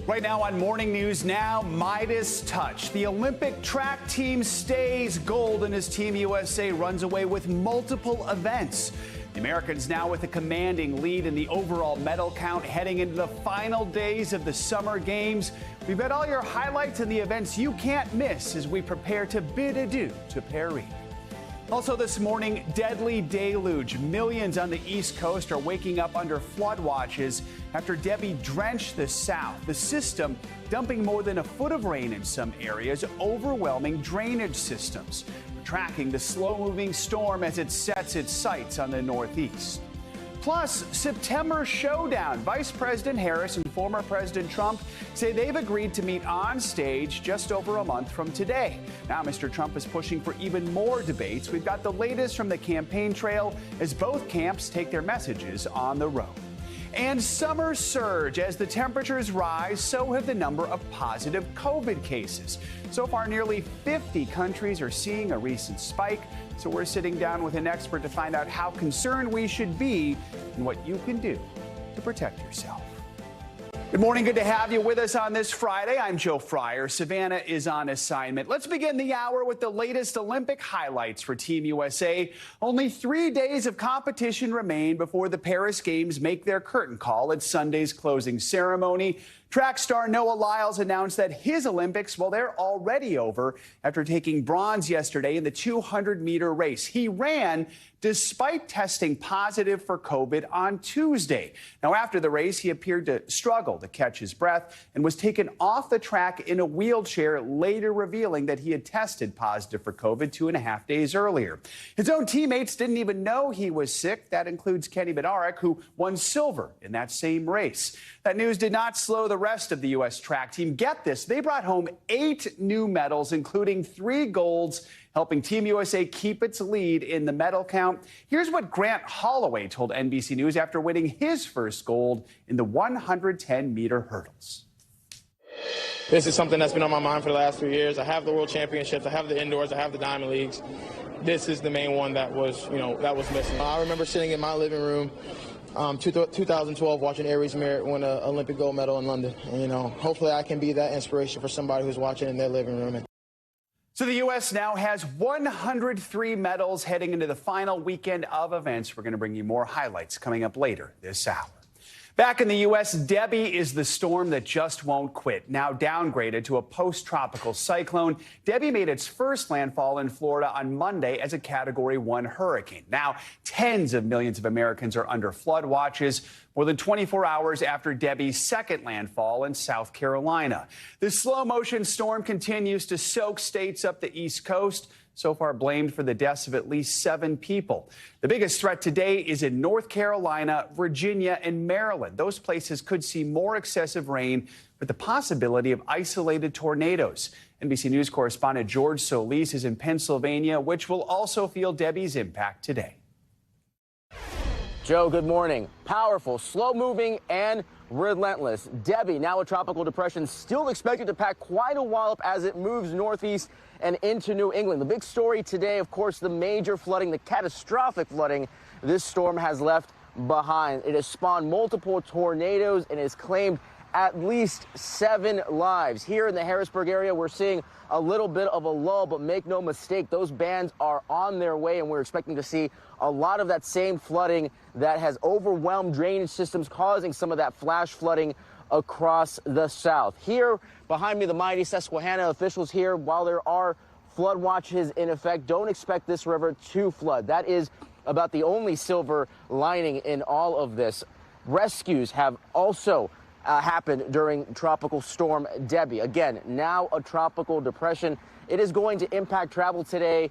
Right now on Morning News Now, Midas touch. The Olympic track team stays gold, and his Team USA runs away with multiple events. The Americans now with a commanding lead in the overall medal count heading into the final days of the Summer Games. We've got all your highlights and the events you can't miss as we prepare to bid adieu to Paris. Also this morning, deadly deluge. Millions on the East Coast are waking up under flood watches after Debby drenched the South. The system dumping more than a foot of rain in some areas, overwhelming drainage systems. We're tracking the slow-moving storm as it sets its sights on the Northeast. Plus, September showdown. Vice President Harris and former President Trump say they've agreed to meet on stage just over a month from today. Now, Mr. Trump is pushing for even more debates. We've got the latest from the campaign trail as both camps take their messages on the road. And summer surge. As the temperatures rise, so have the number of positive COVID cases. So far, nearly 50 countries are seeing a recent spike. So we're sitting down with an expert to find out how concerned we should be and what you can do to protect yourself. Good morning. Good to have you with us on this Friday. I'm Joe Fryer. Savannah is on assignment. Let's begin the hour with the latest Olympic highlights for Team USA. Only 3 days of competition remain before the Paris Games make their curtain call at Sunday's closing ceremony. Track star Noah Lyles announced that his Olympics, well, they're already over after taking bronze yesterday in the 200-meter race. He ran despite testing positive for COVID on Tuesday. Now, after the race, he appeared to struggle to catch his breath and was taken off the track in a wheelchair, later revealing that he had tested positive for COVID 2.5 days earlier. His own teammates didn't even know he was sick. That includes Kenny Bednarek, who won silver in that same race. That news did not slow the rest of the U.S. track team. Get this, they brought home 8 new medals, including 3 golds, helping Team USA keep its lead in the medal count. Here's what Grant Holloway told NBC News after winning his first gold in the 110-meter hurdles. This is something that's been on my mind for the last 3 years. I have the World Championships, I have the indoors, I have the Diamond Leagues. This is the main one that was, that was missing. I remember sitting in my living room 2012 watching Aries Merritt win an Olympic gold medal in London. And, hopefully I can be that inspiration for somebody who's watching in their living room. So the U.S. now has 103 medals heading into the final weekend of events. We're going to bring you more highlights coming up later this hour. Back in the U.S., Debby is the storm that just won't quit. Now downgraded to a post-tropical cyclone, Debby made its first landfall in Florida on Monday as a Category 1 hurricane. Now, tens of millions of Americans are under flood watches more than 24 hours after Debby's second landfall in South Carolina. The slow-motion storm continues to soak states up the East Coast, so far blamed for the deaths of at least 7 people. The biggest threat today is in North Carolina, Virginia, and Maryland. Those places could see more excessive rain with the possibility of isolated tornadoes. NBC News correspondent George Solis is in Pennsylvania, which will also feel Debby's impact today. Joe, good morning. Powerful, slow-moving, and relentless. Debby, now a tropical depression, still expected to pack quite a wallop as it moves northeast and into New England. The big story today, of course, the major flooding, the catastrophic flooding this storm has left behind. It has spawned multiple tornadoes and has claimed at least 7 lives. Here in the Harrisburg area, we're seeing a little bit of a lull, but make no mistake, those bands are on their way, and we're expecting to see a lot of that same flooding that has overwhelmed drainage systems, causing some of that flash flooding across the south. Here behind me, the mighty Susquehanna officials here, while there are flood watches in effect, don't expect this river to flood. That is about the only silver lining in all of this. Rescues have also happened during Tropical Storm Debby. Again, now a tropical depression. It is going to impact travel today.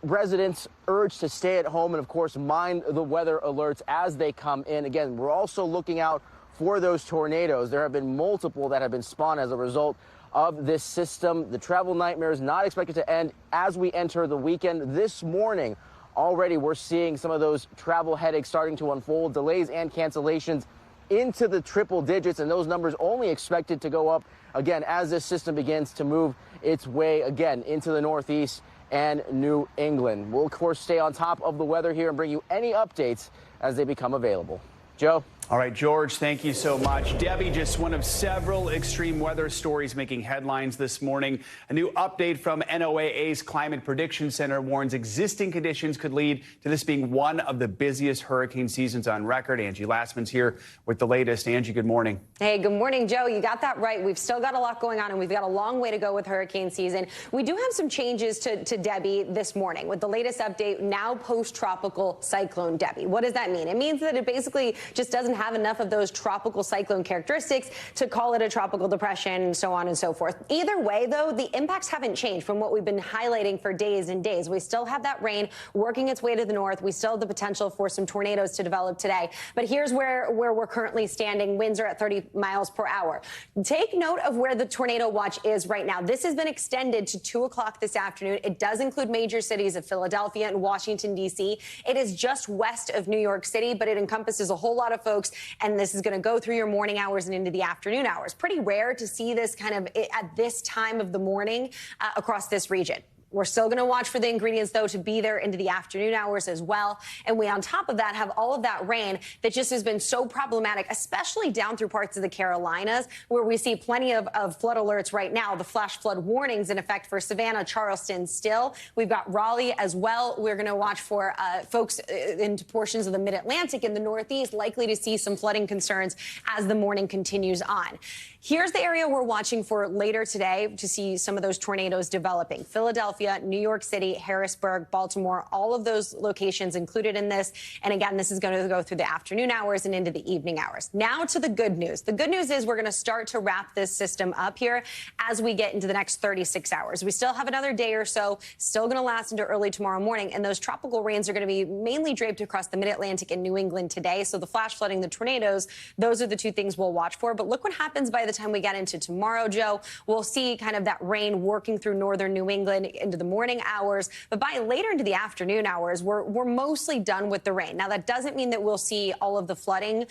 Residents urged to stay at home and, of course, mind the weather alerts as they come in. Again, we're also looking out for those tornadoes. There have been multiple that have been spawned as a result of this system. The travel nightmare is not expected to end as we enter the weekend. This morning, already we're seeing some of those travel headaches starting to unfold, delays and cancellations into the triple digits, and those numbers only expected to go up again as this system begins to move its way again into the Northeast and New England. We'll, of course, stay on top of the weather here and bring you any updates as they become available. Joe? All right, George, thank you so much. Debby, just one of several extreme weather stories making headlines this morning. A new update from NOAA's Climate Prediction Center warns existing conditions could lead to this being one of the busiest hurricane seasons on record. Angie Lassman's here with the latest. Angie, good morning. Hey, good morning, Joe. You got that right. We've still got a lot going on, and we've got a long way to go with hurricane season. We do have some changes to Debby this morning with the latest update, now post-tropical cyclone Debby. What does that mean? It means that it basically just doesn't have enough of those tropical cyclone characteristics to call it a tropical depression and so on and so forth. Either way, though, the impacts haven't changed from what we've been highlighting for days and days. We still have that rain working its way to the north. We still have the potential for some tornadoes to develop today. But here's where we're currently standing. Winds are at 30 miles per hour. Take note of where the tornado watch is right now. This has been extended to 2 o'clock this afternoon. It does include major cities of Philadelphia and Washington, D.C. It is just west of New York City, but it encompasses a whole lot of folks. And this is going to go through your morning hours and into the afternoon hours. Pretty rare to see this kind of at this time of the morning across this region. We're still going to watch for the ingredients, though, to be there into the afternoon hours as well. And we, on top of that, have all of that rain that just has been so problematic, especially down through parts of the Carolinas, where we see plenty of flood alerts right now. The flash flood warnings in effect for Savannah, Charleston still. We've got Raleigh as well. We're going to watch for folks into portions of the mid-Atlantic and the Northeast, likely to see some flooding concerns as the morning continues on. Here's the area we're watching for later today to see some of those tornadoes developing. Philadelphia, New York City, Harrisburg, Baltimore, all of those locations included in this. And again, this is going to go through the afternoon hours and into the evening hours. Now to the good news. The good news is we're going to start to wrap this system up here as we get into the next 36 hours. We still have another day or so, still going to last into early tomorrow morning. And those tropical rains are going to be mainly draped across the mid-Atlantic and New England today. So the flash flooding, the tornadoes, those are the two things we'll watch for. But look what happens by the time we get into tomorrow, Joe. We'll see kind of that rain working through northern New England into the morning hours. But by later into the afternoon hours, we're mostly done with the rain. Now, that doesn't mean that we'll see all of the flooding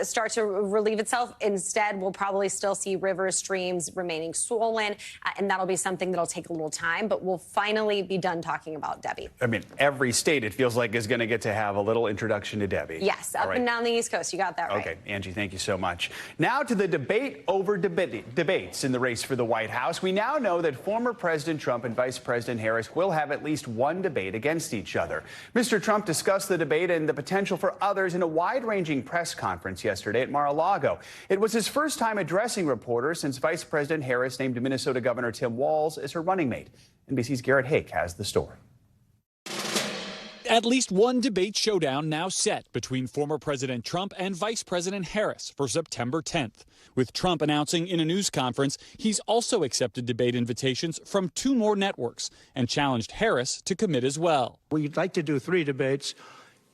start to relieve itself. Instead, we'll probably still see rivers, streams remaining swollen. And that'll be something that'll take a little time. But we'll finally be done talking about Debby. I mean, every state, it feels like, is going to get to have a little introduction to Debby. Yes, up and down the East Coast. You got that right. Okay, Angie, thank you so much. Now to the debate over debates in the race for the White House. We now know that former President Trump and Vice President Harris will have at least one debate against each other. Mr. Trump discussed the debate and the potential for others in a wide-ranging press conference yesterday at Mar-a-Lago. It was his first time addressing reporters since Vice President Harris named Minnesota Governor Tim Walz as her running mate. NBC's Garrett Hake has the story. At least one debate showdown now set between former President Trump and Vice President Harris for September 10th, with Trump announcing in a news conference he's also accepted debate invitations from 2 more networks and challenged Harris to commit as well. We'd like to do 3 debates.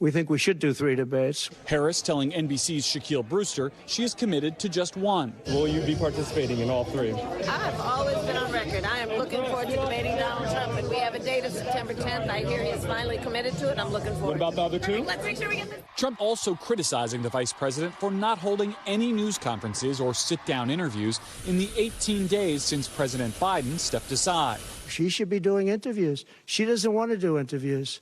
We think we should do 3 debates. Harris telling NBC's Shaquille Brewster she is committed to just one. Will you be participating in all 3? I've always been on record. I am looking forward to debating Donald Trump, and we have a date of September 10th. I hear he's finally committed to it. I'm looking forward. What about the other 2? Let's make sure we get this. Trump also criticizing the vice president for not holding any news conferences or sit-down interviews in the 18 days since President Biden stepped aside. She should be doing interviews. She doesn't want to do interviews.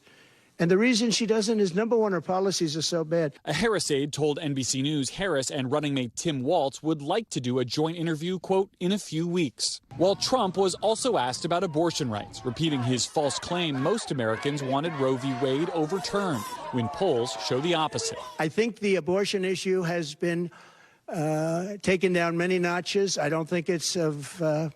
And the reason she doesn't is, number one, her policies are so bad. A Harris aide told NBC News Harris and running mate Tim Walz would like to do a joint interview, quote, in a few weeks. While Trump was also asked about abortion rights, repeating his false claim most Americans wanted Roe v. Wade overturned, when polls show the opposite. I think the abortion issue has been taken down many notches. I don't think it's a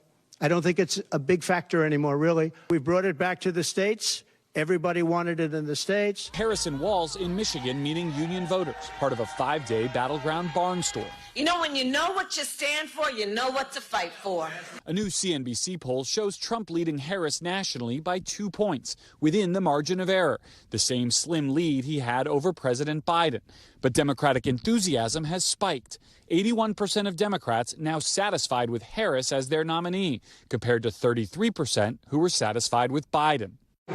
big factor anymore, really. We brought it back to the states. Everybody wanted it in the states. Harris and Walz in Michigan meeting union voters, part of a 5-day battleground barn storm. You know, when you know what you stand for, you know what to fight for. A new CNBC poll shows Trump leading Harris nationally by 2 points, within the margin of error, the same slim lead he had over President Biden. But Democratic enthusiasm has spiked. 81% of Democrats now satisfied with Harris as their nominee, compared to 33% who were satisfied with Biden.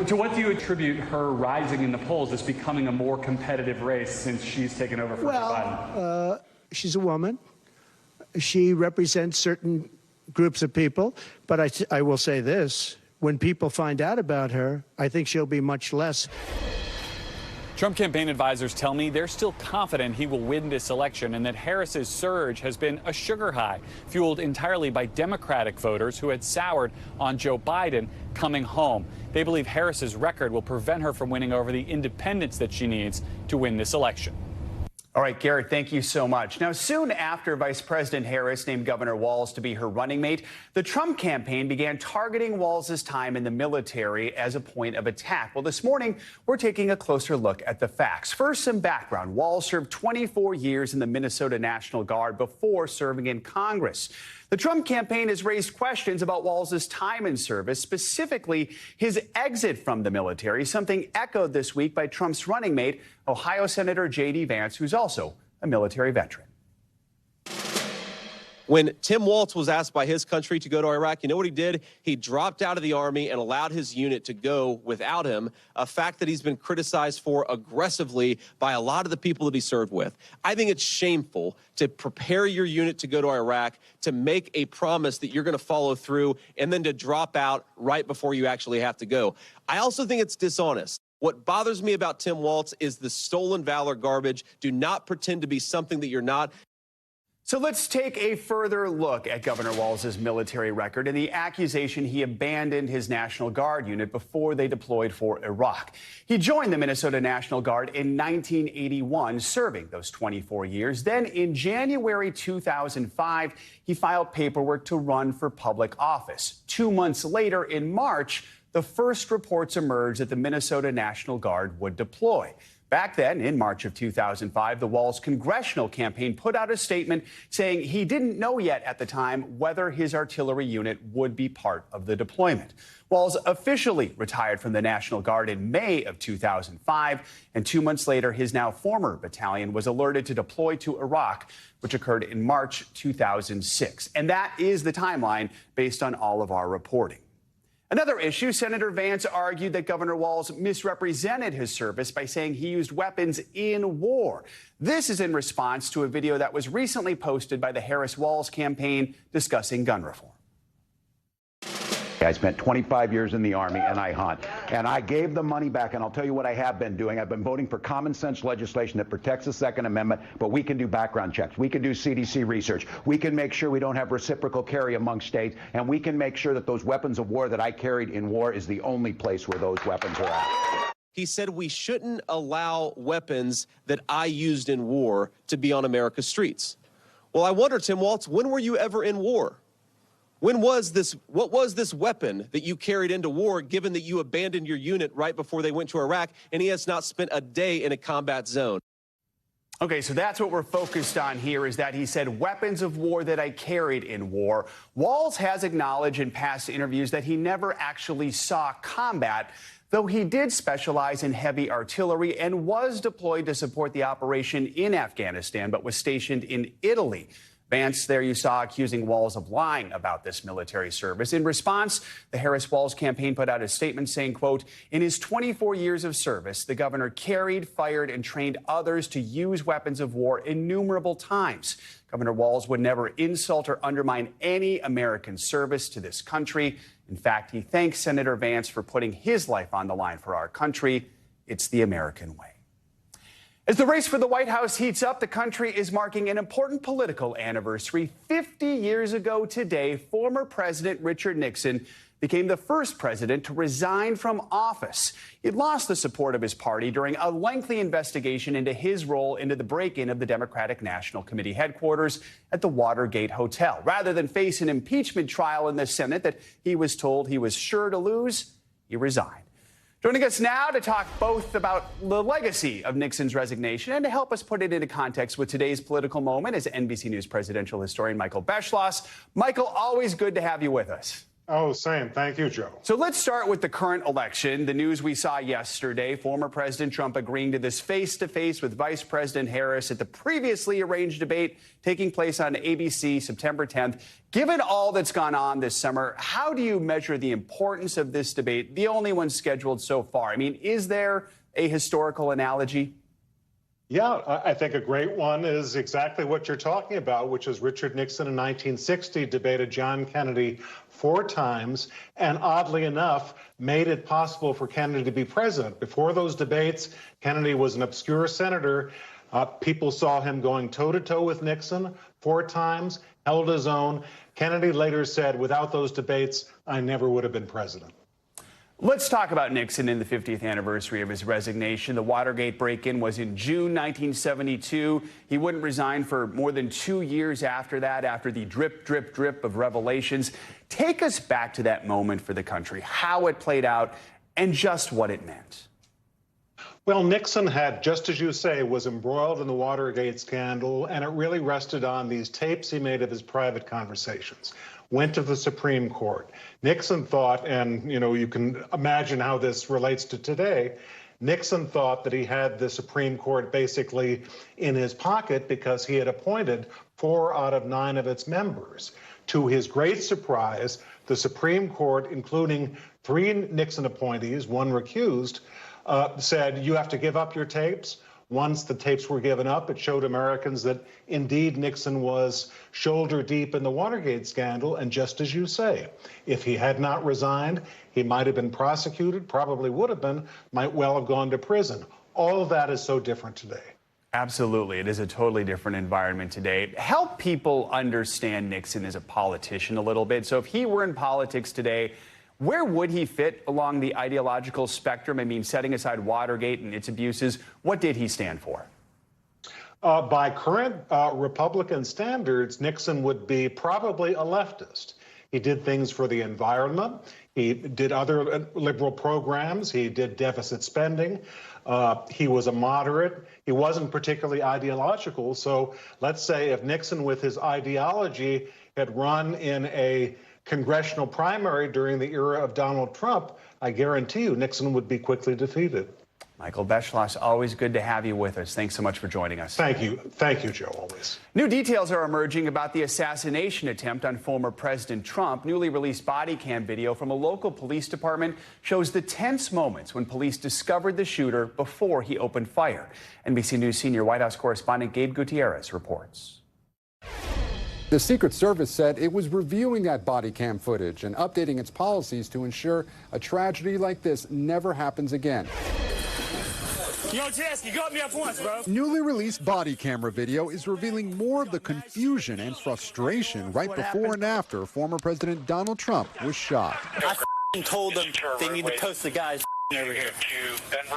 To what do you attribute her rising in the polls as becoming a more competitive race since she's taken over for Biden? She's a woman. She represents certain groups of people. But I will say this. When people find out about her, I think she'll be much less. Trump campaign advisors tell me they're still confident he will win this election and that Harris's surge has been a sugar high, fueled entirely by Democratic voters who had soured on Joe Biden coming home. They believe Harris's record will prevent her from winning over the independents that she needs to win this election. All right, Garrett, thank you so much. Now, soon after Vice President Harris named Governor Walz to be her running mate, the Trump campaign began targeting Walz's time in the military as a point of attack. Well, this morning, we're taking a closer look at the facts. First, some background. Walz served 24 years in the Minnesota National Guard before serving in Congress. The Trump campaign has raised questions about Walz's time in service, specifically his exit from the military, something echoed this week by Trump's running mate, Ohio Senator J.D. Vance, who's also a military veteran. When Tim Walz was asked by his country to go to Iraq, you know what he did? He dropped out of the Army and allowed his unit to go without him, a fact that he's been criticized for aggressively by a lot of the people that he served with. I think it's shameful to prepare your unit to go to Iraq, to make a promise that you're going to follow through, and then to drop out right before you actually have to go. I also think it's dishonest. What bothers me about Tim Walz is the stolen valor garbage. Do not pretend to be something that you're not. So let's take a further look at Governor Walz's military record and the accusation he abandoned his National Guard unit before they deployed for Iraq. He joined the Minnesota National Guard in 1981, serving those 24 years. Then in January 2005, he filed paperwork to run for public office. 2 months later, in March, the first reports emerged that the Minnesota National Guard would deploy. Back then, in March of 2005, the Walz congressional campaign put out a statement saying he didn't know yet at the time whether his artillery unit would be part of the deployment. Walz officially retired from the National Guard in May of 2005, and 2 months later, his now former battalion was alerted to deploy to Iraq, which occurred in March 2006. And that is the timeline based on all of our reporting. Another issue, Senator Vance argued that Governor Walz misrepresented his service by saying he used weapons in war. This is in response to a video that was recently posted by the Harris-Walz campaign discussing gun reform. I spent 25 years in the Army, and I hunt. And I gave the money back, and I'll tell you what I have been doing. I've been voting for common sense legislation that protects the Second Amendment, but we can do background checks. We can do CDC research. We can make sure we don't have reciprocal carry among states, and we can make sure that those weapons of war that I carried in war is the only place where those weapons are at. He said we shouldn't allow weapons that I used in war to be on America's streets. Well, I wonder, Tim Walz, when were you ever in war? When was this, what was this weapon that you carried into war, given that you abandoned your unit right before they went to Iraq, and he has not spent a day in a combat zone? Okay, so that's what we're focused on here, is that he said weapons of war that I carried in war. Walz has acknowledged in past interviews that he never actually saw combat, though he did specialize in heavy artillery and was deployed to support the operation in Afghanistan, but was stationed in Italy. Vance, there you saw, accusing Walz of lying about this military service. In response, the Harris-Walz campaign put out a statement saying, quote, in his 24 years of service, the governor carried, fired, and trained others to use weapons of war innumerable times. Governor Walz would never insult or undermine any American service to this country. In fact, he thanks Senator Vance for putting his life on the line for our country. It's the American way. As the race for the White House heats up, the country is marking an important political anniversary. 50 years ago today, former President Richard Nixon became the first president to resign from office. He lost the support of his party during a lengthy investigation into his role into the break-in of the Democratic National Committee headquarters at the Watergate Hotel. Rather than face an impeachment trial in the Senate that he was told he was sure to lose, he resigned. Joining us now to talk both about the legacy of Nixon's resignation and to help us put it into context with today's political moment is NBC News presidential historian Michael Beschloss. Michael, always good to have you with us. Oh, same. Thank you, Joe. So let's start with the current election. The news we saw yesterday, former President Trump agreeing to this face-to-face with Vice President Harris at the previously arranged debate taking place on ABC September 10th. Given all that's gone on this summer, how do you measure the importance of this debate, the only one scheduled so far? I mean, is there a historical analogy? Yeah, I think a great one is exactly what you're talking about, which is Richard Nixon in 1960 debated John Kennedy 4 times, and oddly enough, made it possible for Kennedy to be president. Before those debates, Kennedy was an obscure senator. People saw him going toe-to-toe with Nixon 4 times, held his own. Kennedy later said, without those debates, I never would have been president. Let's talk about Nixon in the 50th anniversary of his resignation. The Watergate break-in was in June 1972. He wouldn't resign for more than 2 years after that, after the drip, drip, drip of revelations. Take us back to that moment for the country, how it played out, and just what it meant. Well, Nixon had, just as you say, was embroiled in the Watergate scandal, and it really rested on these tapes he made of his private conversations. Went to the Supreme Court. Nixon thought, and you can imagine how this relates to today, Nixon thought that he had the Supreme Court basically in his pocket because he had appointed 4 out of 9 of its members. To his great surprise, the Supreme Court, including 3 Nixon appointees, 1 recused, said, you have to give up your tapes. Once the tapes were given up, it showed Americans that indeed Nixon was shoulder deep in the Watergate scandal. And just as you say, if he had not resigned, he might have been prosecuted, probably would have been, might well have gone to prison. All of that is so different today. Absolutely. It is a totally different environment today. Help people understand Nixon as a politician a little bit. So if he were in politics today, where would he fit along the ideological spectrum? I mean, setting aside Watergate and its abuses, what did he stand for? By current Republican standards, Nixon would be probably a leftist. He did things for the environment. He did other liberal programs. He did deficit spending. He was a moderate. He wasn't particularly ideological. So let's say if Nixon, with his ideology, had run in a congressional primary during the era of Donald Trump, I guarantee you Nixon would be quickly defeated. Michael Beschloss, always good to have you with us. Thanks so much for joining us. Thank you. Thank you, Joe, always. New details are emerging about the assassination attempt on former President Trump. Newly released body cam video from a local police department shows the tense moments when police discovered the shooter before he opened fire. NBC News senior White House correspondent Gabe Gutierrez reports. The Secret Service said it was reviewing that body cam footage and updating its policies to ensure a tragedy like this never happens again. Yo, Jess, you got me up once, bro. Newly released body camera video is revealing more of the confusion and frustration right before and after former President Donald Trump was shot. I told them they need to post the guys over here.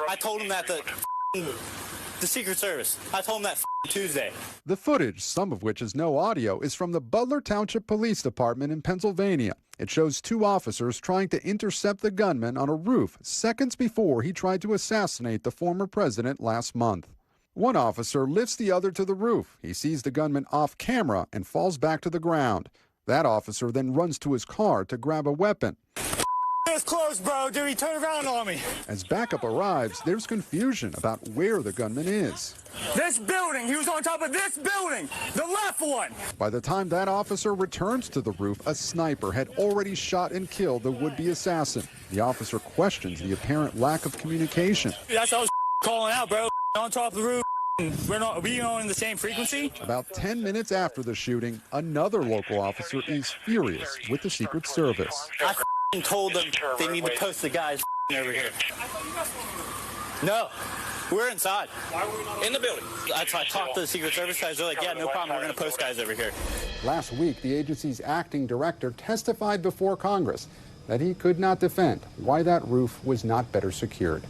I told them that the Secret Service. I told them that Tuesday. The footage, some of which has no audio, is from the Butler Township Police Department in Pennsylvania. It shows 2 officers trying to intercept the gunman on a roof seconds before he tried to assassinate the former president last month. One officer lifts the other to the roof. He sees the gunman off camera and falls back to the ground. That officer then runs to his car to grab a weapon. It's close, bro. Dude, he turned around on me. As backup arrives, there's confusion about where the gunman is. This building. He was on top of this building. The left one. By the time that officer returns to the roof, a sniper had already shot and killed the would-be assassin. The officer questions the apparent lack of communication. That's what I was calling out, bro. On top of the roof. Are we on the same frequency? About 10 minutes after the shooting, another local officer is furious with the Secret Service. I told them they need to post the guys over here. No, we're inside. In the building. I talked to the Secret Service guys. They're like, yeah, no problem. We're going to post guys over here. Last week, the agency's acting director testified before Congress that he could not defend why that roof was not better secured.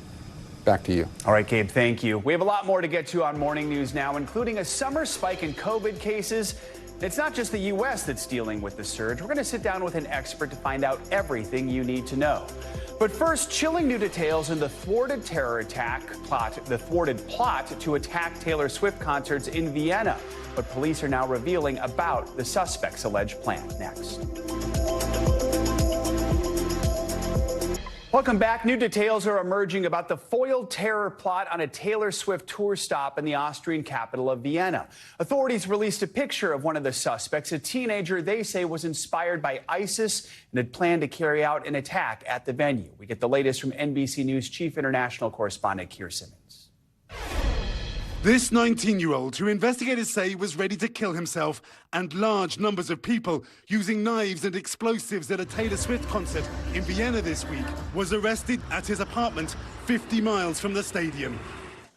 Back to you. All right, Gabe, thank you. We have a lot more to get to on Morning News now, including a summer spike in COVID cases. It's not just the U.S. that's dealing with the surge. We're going to sit down with an expert to find out everything you need to know. But first, chilling new details in the thwarted terror attack plot, the thwarted plot to attack Taylor Swift concerts in Vienna. What police are now revealing about the suspect's alleged plan. Next. Welcome back. New details are emerging about the foiled terror plot on a Taylor Swift tour stop in the Austrian capital of Vienna. Authorities released a picture of one of the suspects, a teenager they say was inspired by ISIS and had planned to carry out an attack at the venue. We get the latest from NBC News chief international correspondent Keir Simmons. This 19-year-old, who investigators say was ready to kill himself, and large numbers of people using knives and explosives at a Taylor Swift concert in Vienna this week, was arrested at his apartment 50 miles from the stadium.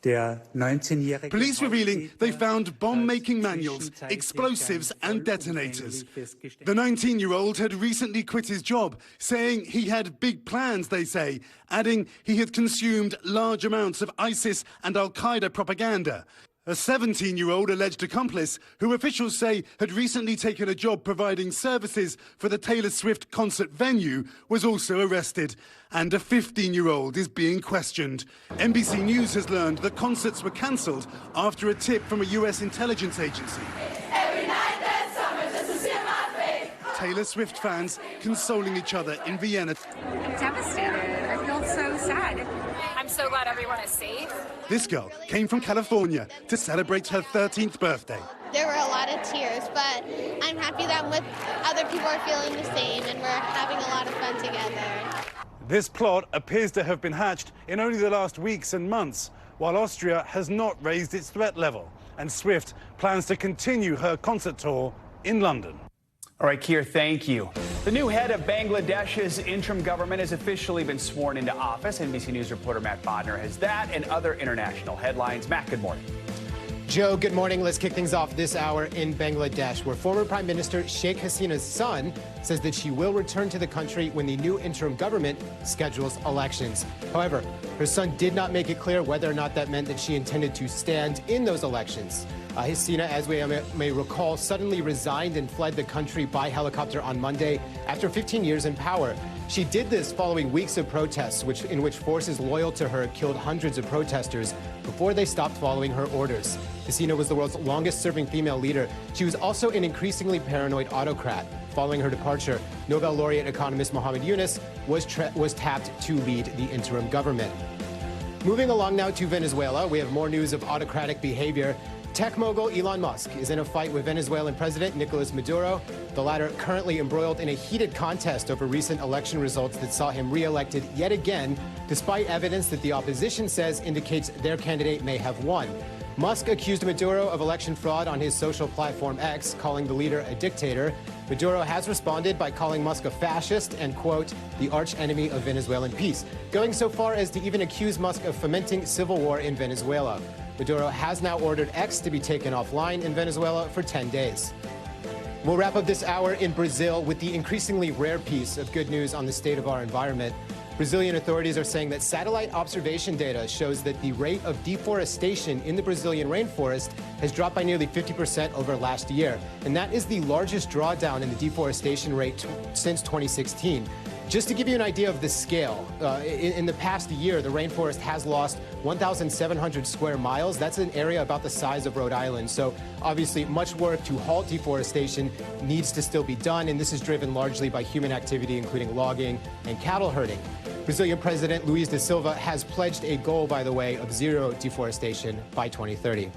Police revealing they found bomb-making manuals, explosives and detonators. The 19-year-old had recently quit his job, saying he had big plans, they say, adding he had consumed large amounts of ISIS and al-Qaeda propaganda. A 17-year-old alleged accomplice, who officials say had recently taken a job providing services for the Taylor Swift concert venue, was also arrested. And a 15-year-old is being questioned. NBC News has learned the concerts were cancelled after a tip from a US intelligence agency. Every night that summer, just to see my face. Taylor Swift fans consoling each other in Vienna. I'm devastated. I feel so sad. I'm so glad everyone is safe. This girl came from California to celebrate her 13th birthday. There were a lot of tears, but I'm happy that with other people are feeling the same and we're having a lot of fun together. This plot appears to have been hatched in only the last weeks and months, while Austria has not raised its threat level, and Swift plans to continue her concert tour in London. All right, Keir, thank you. The new head of Bangladesh's interim government has officially been sworn into office. NBC News reporter Matt Bodner has that and other international headlines. Matt, good morning. Joe, good morning. Let's kick things off this hour in Bangladesh, where former Prime Minister Sheikh Hasina's son says that she will return to the country when the new interim government schedules elections. However, her son did not make it clear whether or not that meant that she intended to stand in those elections. Hasina, as we may recall, suddenly resigned and fled the country by helicopter on Monday after 15 years in power. She did this following weeks of protests in which forces loyal to her killed hundreds of protesters before they stopped following her orders. Hasina was the world's longest-serving female leader. She was also an increasingly paranoid autocrat. Following her departure, Nobel laureate economist Muhammad Yunus was tapped to lead the interim government. Moving along now to Venezuela, we have more news of autocratic behavior. Tech mogul Elon Musk is in a fight with Venezuelan President Nicolas Maduro, the latter currently embroiled in a heated contest over recent election results that saw him re-elected yet again, despite evidence that the opposition says indicates their candidate may have won. Musk accused Maduro of election fraud on his social platform X, calling the leader a dictator. Maduro has responded by calling Musk a fascist and, quote, the arch enemy of Venezuelan peace, going so far as to even accuse Musk of fomenting civil war in Venezuela. Maduro has now ordered X to be taken offline in Venezuela for 10 days. We'll wrap up this hour in Brazil with the increasingly rare piece of good news on the state of our environment. Brazilian authorities are saying that satellite observation data shows that the rate of deforestation in the Brazilian rainforest has dropped by nearly 50% over last year. And that is the largest drawdown in the deforestation rate since 2016. Just to give you an idea of the scale, in the past year, the rainforest has lost 1,700 square miles. That's an area about the size of Rhode Island. So obviously much work to halt deforestation needs to still be done, and this is driven largely by human activity, including logging and cattle herding. Brazilian President Luiz da Silva has pledged a goal, by the way, of zero deforestation by 2030.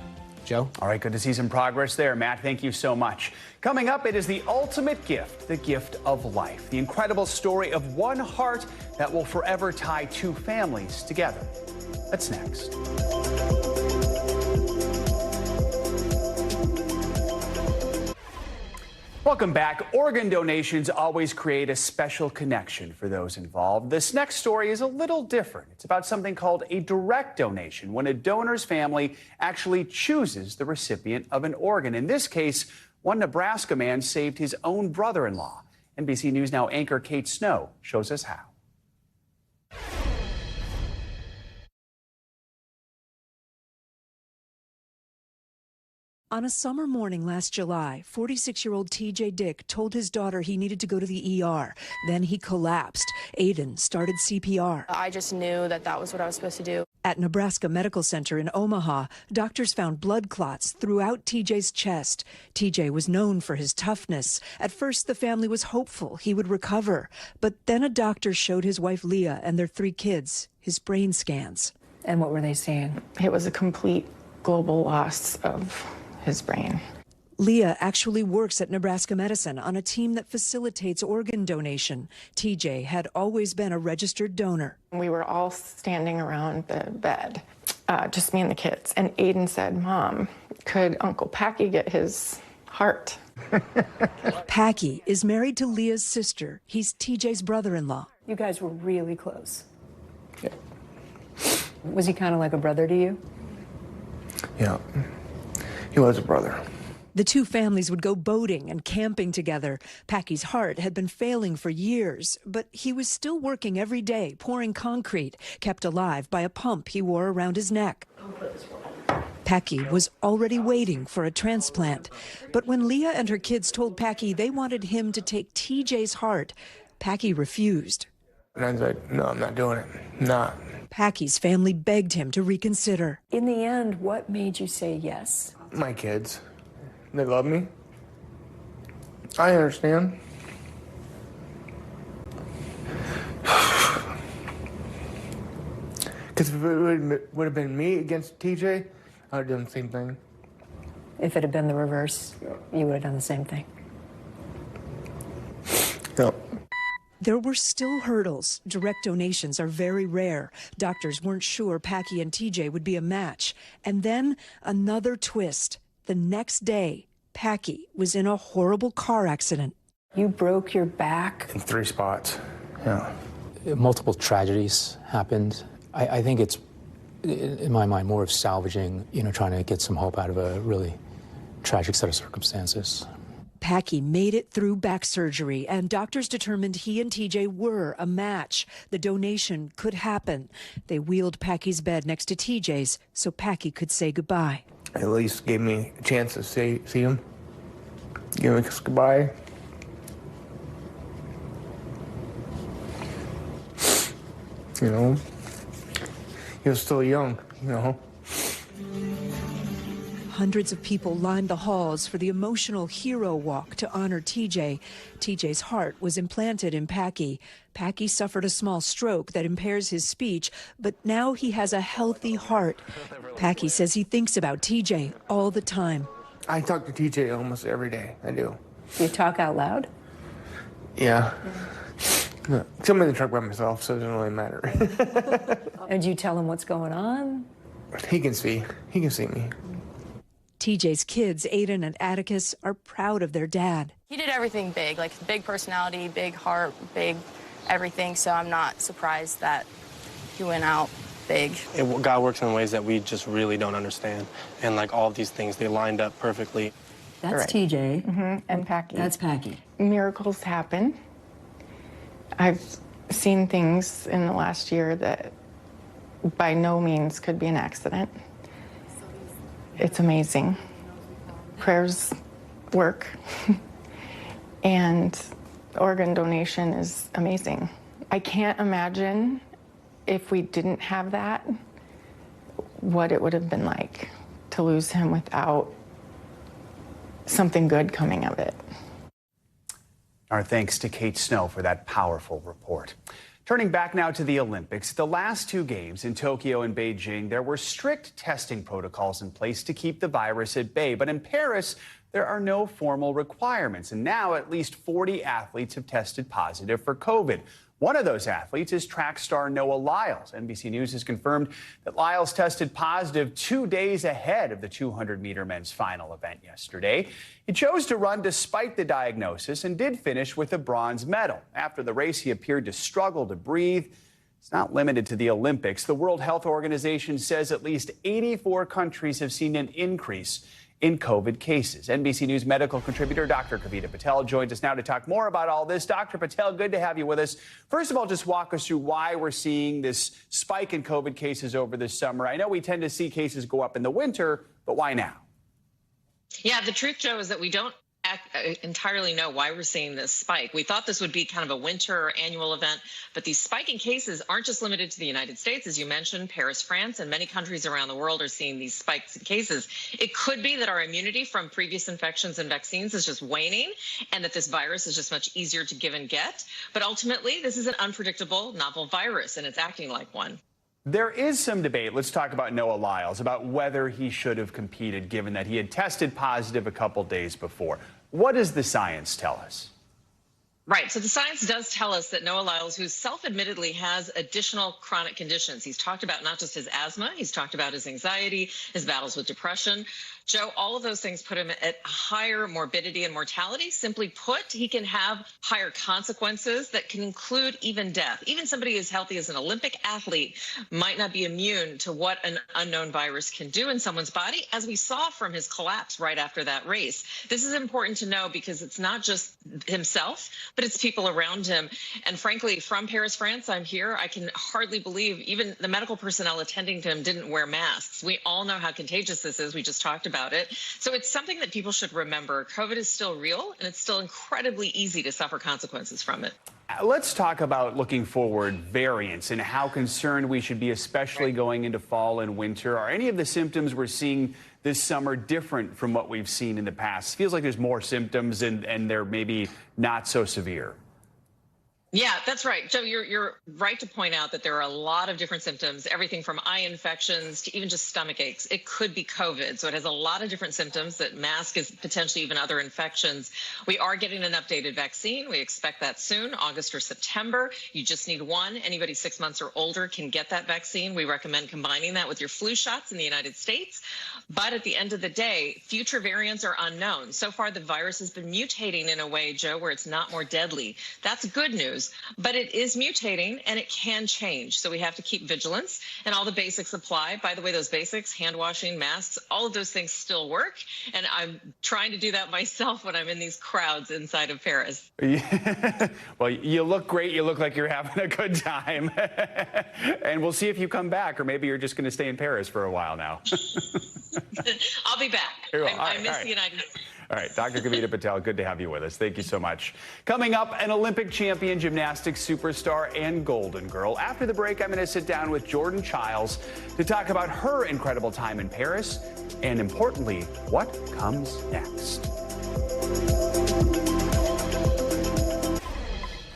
Joe? All right, good to see some progress there, Matt. Thank you so much. Coming up, it is the ultimate gift, the gift of life. The incredible story of one heart that will forever tie two families together. That's next. Welcome back. Organ donations always create a special connection for those involved. This next story is a little different. It's about something called a direct donation, when a donor's family actually chooses the recipient of an organ. In this case, one Nebraska man saved his own brother-in-law. NBC News Now anchor Kate Snow shows us how. On a summer morning last July, 46-year-old TJ Dick told his daughter he needed to go to the ER. Then he collapsed. Aiden started CPR. I just knew that that was what I was supposed to do. At Nebraska Medical Center in Omaha, doctors found blood clots throughout TJ's chest. TJ was known for his toughness. At first, the family was hopeful he would recover. But then a doctor showed his wife Leah and their 3 kids his brain scans. And what were they saying? It was a complete global loss of his brain. Leah actually works at Nebraska Medicine on a team that facilitates organ donation. TJ had always been a registered donor. We were all standing around the bed, just me and the kids. And Aiden said, Mom, could Uncle Packy get his heart? Packy is married to Leah's sister. He's TJ's brother-in-law. You guys were really close. Yeah. Was he kind of like a brother to you? Yeah, he was a brother. The two families would go boating and camping together. Packy's heart had been failing for years, but he was still working every day, pouring concrete, kept alive by a pump he wore around his neck. Packy was already waiting for a transplant. But when Leah and her kids told Packy they wanted him to take TJ's heart, Packy refused. And I was like, no, I'm not doing it. Not. Packy's family begged him to reconsider. In the end, what made you say yes? My kids. They love me. I understand. Because if it would have been me against TJ, I would have done the same thing. If it had been the reverse, you would have done the same thing. No. There were still hurdles. Direct donations are very rare. Doctors weren't sure Packy and TJ would be a match. And then another twist. The next day, Packy was in a horrible car accident. You broke your back? In 3 spots, yeah. Multiple tragedies happened. I think it's, in my mind, more of salvaging, trying to get some hope out of a really tragic set of circumstances. Packy made it through back surgery, and doctors determined he and TJ were a match. The donation could happen. They wheeled Packy's bed next to TJ's so Packy could say goodbye. At least gave me a chance to see him. Give him a kiss goodbye. He was still young, Hundreds of people lined the halls for the emotional hero walk to honor TJ. TJ's heart was implanted in Packy. Packy suffered a small stroke that impairs his speech, but now he has a healthy heart. Packy says he thinks about TJ all the time. I talk to TJ almost every day. I do. You talk out loud? Yeah. I'm in the truck by myself, so it doesn't really matter. And you tell him what's going on? He can see. He can see me. TJ's kids, Aiden and Atticus, are proud of their dad. He did everything big, like big personality, big heart, big everything, so I'm not surprised that he went out big. God works in ways that we just really don't understand. And like all of these things, they lined up perfectly. That's Right. TJ. And Packy. That's Packy. Miracles happen. I've seen things in the last year that by no means could be an accident. It's amazing. Prayers work. And organ donation is amazing. I can't imagine if we didn't have that, what it would have been like to lose him without something good coming of it. Our thanks to Kate Snow for that powerful report. Turning back now to the Olympics, the last 2 games in Tokyo and Beijing, there were strict testing protocols in place to keep the virus at bay. But in Paris, there are no formal requirements. And now at least 40 athletes have tested positive for COVID. One of those athletes is track star Noah Lyles. NBC News has confirmed that Lyles tested positive 2 days ahead of the 200-meter men's final event yesterday. He chose to run despite the diagnosis and did finish with a bronze medal. After the race, he appeared to struggle to breathe. It's not limited to the Olympics. The World Health Organization says at least 84 countries have seen an increase in COVID cases. NBC News medical contributor Dr. Kavita Patel joins us now to talk more about all this. Dr. Patel, good to have you with us. First of all, just walk us through why we're seeing this spike in COVID cases over this summer. I know we tend to see cases go up in the winter, but why now? Yeah, the truth, Joe, is that we don't entirely know why we're seeing this spike. We thought this would be kind of a winter or annual event, but these spiking cases aren't just limited to the United States. As you mentioned, Paris, France, and many countries around the world are seeing these spikes in cases. It could be that our immunity from previous infections and vaccines is just waning and that this virus is just much easier to give and get. But ultimately, this is an unpredictable novel virus, and it's acting like one. There is some debate. Let's talk about Noah Lyles, about whether he should have competed, given that he had tested positive a couple days before. What does the science tell us? Right. So the science does tell us that Noah Lyles, who self-admittedly has additional chronic conditions, he's talked about not just his asthma, he's talked about his anxiety, his battles with depression. Joe, all of those things put him at higher morbidity and mortality. Simply put, he can have higher consequences that can include even death. Even somebody as healthy as an Olympic athlete might not be immune to what an unknown virus can do in someone's body, as we saw from his collapse right after that race. This is important to know because it's not just himself, but it's people around him. And frankly, from Paris, France, I'm here. I can hardly believe even the medical personnel attending to him didn't wear masks. We all know how contagious this is. We just talked about it. So it's something that people should remember. COVID is still real, and it's still incredibly easy to suffer consequences from it. Let's talk about looking forward, variants, and how concerned we should be, especially going into fall and winter. Are any of the symptoms we're seeing this summer different from what we've seen in the past? It feels like there's more symptoms and they're maybe not so severe. Yeah, that's right. Joe, you're right to point out that there are a lot of different symptoms, everything from eye infections to even just stomach aches. It could be COVID. So it has a lot of different symptoms that mask as potentially even other infections. We are getting an updated vaccine. We expect that soon, August or September. You just need one. Anybody 6 months or older can get that vaccine. We recommend combining that with your flu shots in the United States. But at the end of the day, future variants are unknown. So far, the virus has been mutating in a way, Joe, where it's not more deadly. That's good news. But it is mutating and it can change. So we have to keep vigilance and all the basics apply. By the way, those basics, hand washing, masks, all of those things still work. And I'm trying to do that myself when I'm in these crowds inside of Paris. Yeah. Well, you look great. You look like you're having a good time. And we'll see if you come back, or maybe you're just going to stay in Paris for a while now. I'll be back. I miss the United States. All right, Dr. Kavita Patel, good to have you with us. Thank you so much. Coming up, an Olympic champion, gymnastics superstar, and Golden Girl. After the break, I'm going to sit down with Jordan Chiles to talk about her incredible time in Paris and, importantly, what comes next.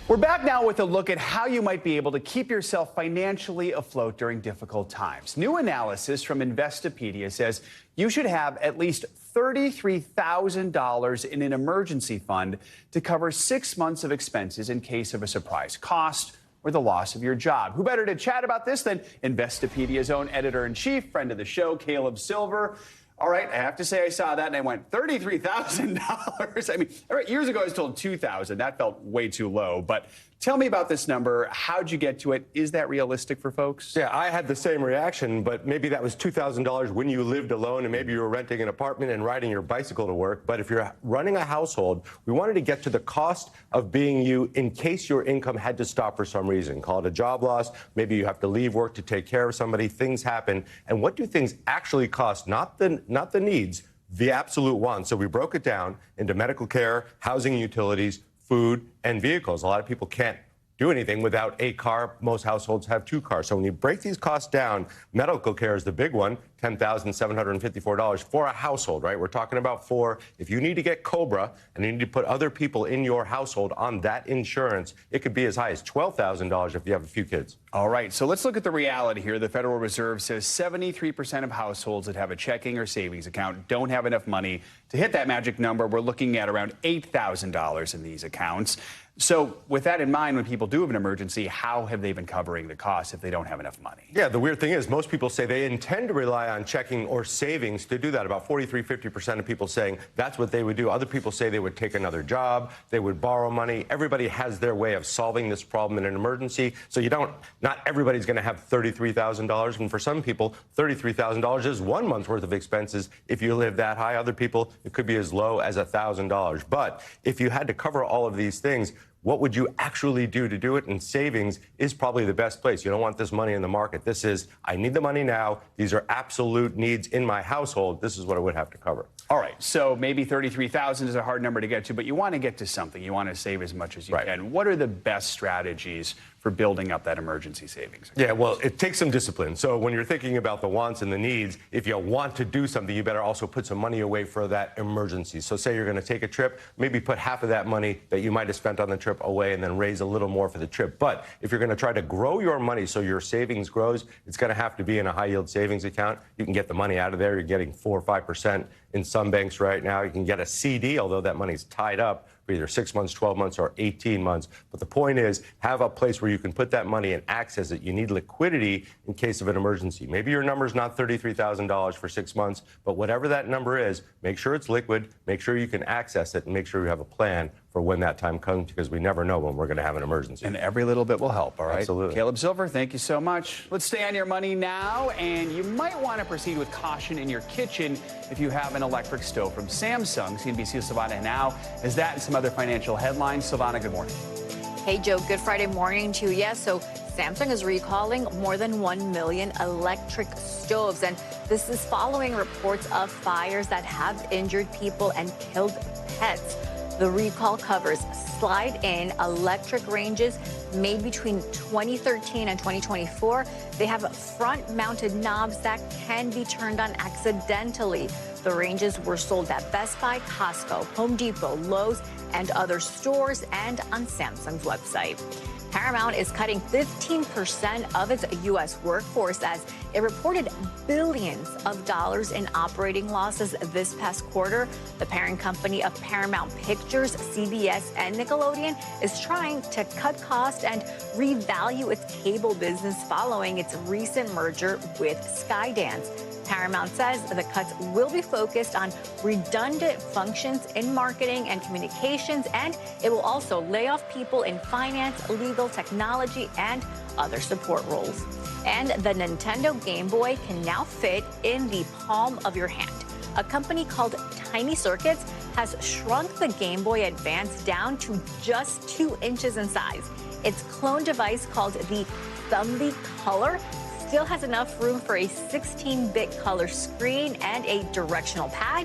We're back now with a look at how you might be able to keep yourself financially afloat during difficult times. New analysis from Investopedia says you should have at least $33,000 in an emergency fund to cover 6 months of expenses in case of a surprise cost or the loss of your job. Who better to chat about this than Investopedia's own editor-in-chief, friend of the show, Caleb Silver. All right, I have to say I saw that and I went, $33,000. I mean, years ago I was told $2,000. That felt way too low. But tell me about this number. How'd you get to it? Is that realistic for folks? Yeah, I had the same reaction, but maybe that was $2,000 when you lived alone and maybe you were renting an apartment and riding your bicycle to work. But if you're running a household, we wanted to get to the cost of being you in case your income had to stop for some reason. Call it a job loss. Maybe you have to leave work to take care of somebody. Things happen. And what do things actually cost? Not the needs, the absolute wants. So we broke it down into medical care, housing and utilities, food, and vehicles. A lot of people can't do anything without a car. Most households have 2 cars. So when you break these costs down, medical care is the big one, $10,754 for a household, right? We're talking about 4. If you need to get COBRA and you need to put other people in your household on that insurance, it could be as high as $12,000 if you have a few kids. All right, so let's look at the reality here. The Federal Reserve says 73% of households that have a checking or savings account don't have enough money to hit that magic number. We're looking at around $8,000 in these accounts. So with that in mind, when people do have an emergency, how have they been covering the costs if they don't have enough money? Yeah, the weird thing is most people say they intend to rely on checking or savings to do that. About 50% of people saying that's what they would do. Other people say they would take another job, they would borrow money. Everybody has their way of solving this problem in an emergency. So not everybody's going to have $33,000. And for some people, $33,000 is 1 month's worth of expenses if you live that high. Other people, it could be as low as $1,000. But if you had to cover all of these things, what would you actually do to do it? And savings is probably the best place. You don't want this money in the market. This is, I need the money now. These are absolute needs in my household. This is what I would have to cover. All right, so maybe 33,000 is a hard number to get to, but you want to get to something. You want to save as much as you can. What are the best strategies for building up that emergency savings? Yeah, well, it takes some discipline. So when you're thinking about the wants and the needs, if you want to do something, you better also put some money away for that emergency. So say you're going to take a trip, maybe put half of that money that you might have spent on the trip away and then raise a little more for the trip. But if you're going to try to grow your money so your savings grows, it's going to have to be in a high-yield savings account. You can get the money out of there. You're getting 4 or 5% in some banks right now. You can get a CD, although that money's tied up for either 6 months, 12 months, or 18 months. But the point is, have a place where you can put that money and access it. You need liquidity in case of an emergency. Maybe your number's not $33,000 for 6 months, but whatever that number is, make sure it's liquid, make sure you can access it, and make sure you have a plan for when that time comes, because we never know when we're going to have an emergency. And every little bit will help, all right? Absolutely. Caleb Silver, thank you so much. Let's stay on your money now, and you might want to proceed with caution in your kitchen if you have an electric stove from Samsung. CNBC's Savannah now has that and some other financial headlines. Savannah, good morning. Hey, Joe, good Friday morning to you. Yes, so Samsung is recalling more than 1 million electric stoves, and this is following reports of fires that have injured people and killed pets. The recall covers slide-in electric ranges made between 2013 and 2024. They have front-mounted knobs that can be turned on accidentally. The ranges were sold at Best Buy, Costco, Home Depot, Lowe's, and other stores, and on Samsung's website. Paramount is cutting 15% of its U.S. workforce as it reported billions of dollars in operating losses this past quarter. The parent company of Paramount Pictures, CBS, and Nickelodeon is trying to cut costs and revalue its cable business following its recent merger with Skydance. Paramount says the cuts will be focused on redundant functions in marketing and communications, and it will also lay off people in finance, legal, technology, and other support roles. And the Nintendo Game Boy can now fit in the palm of your hand. A company called Tiny Circuits has shrunk the Game Boy Advance down to just 2 inches in size. Its clone device, called the Thumby Color, still has enough room for a 16-bit color screen and a directional pad.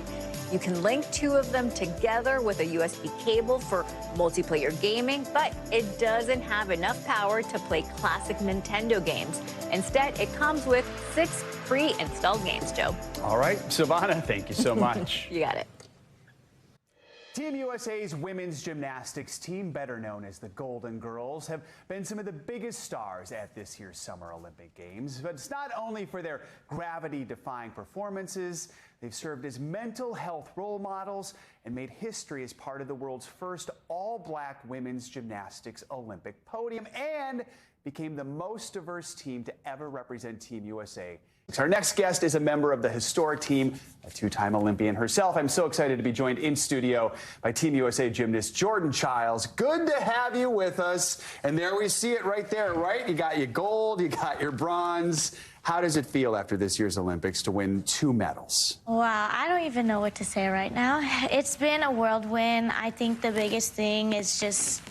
You can link 2 of them together with a USB cable for multiplayer gaming, but it doesn't have enough power to play classic Nintendo games. Instead, it comes with 6 pre-installed games, Joe. All right, Savannah, thank you so much. You got it. Team USA's women's gymnastics team, better known as the Golden Girls, have been some of the biggest stars at this year's Summer Olympic Games. But it's not only for their gravity-defying performances. They've served as mental health role models and made history as part of the world's first all-black women's gymnastics Olympic podium, and became the most diverse team to ever represent Team USA. Our next guest is a member of the historic team, a 2-time Olympian herself. I'm so excited to be joined in studio by Team USA gymnast Jordan Chiles. Good to have you with us. And there we see it right there, right? You got your gold, you got your bronze. How does it feel after this year's Olympics to win 2 medals? Wow, I don't even know what to say right now. It's been a whirlwind. I think the biggest thing is just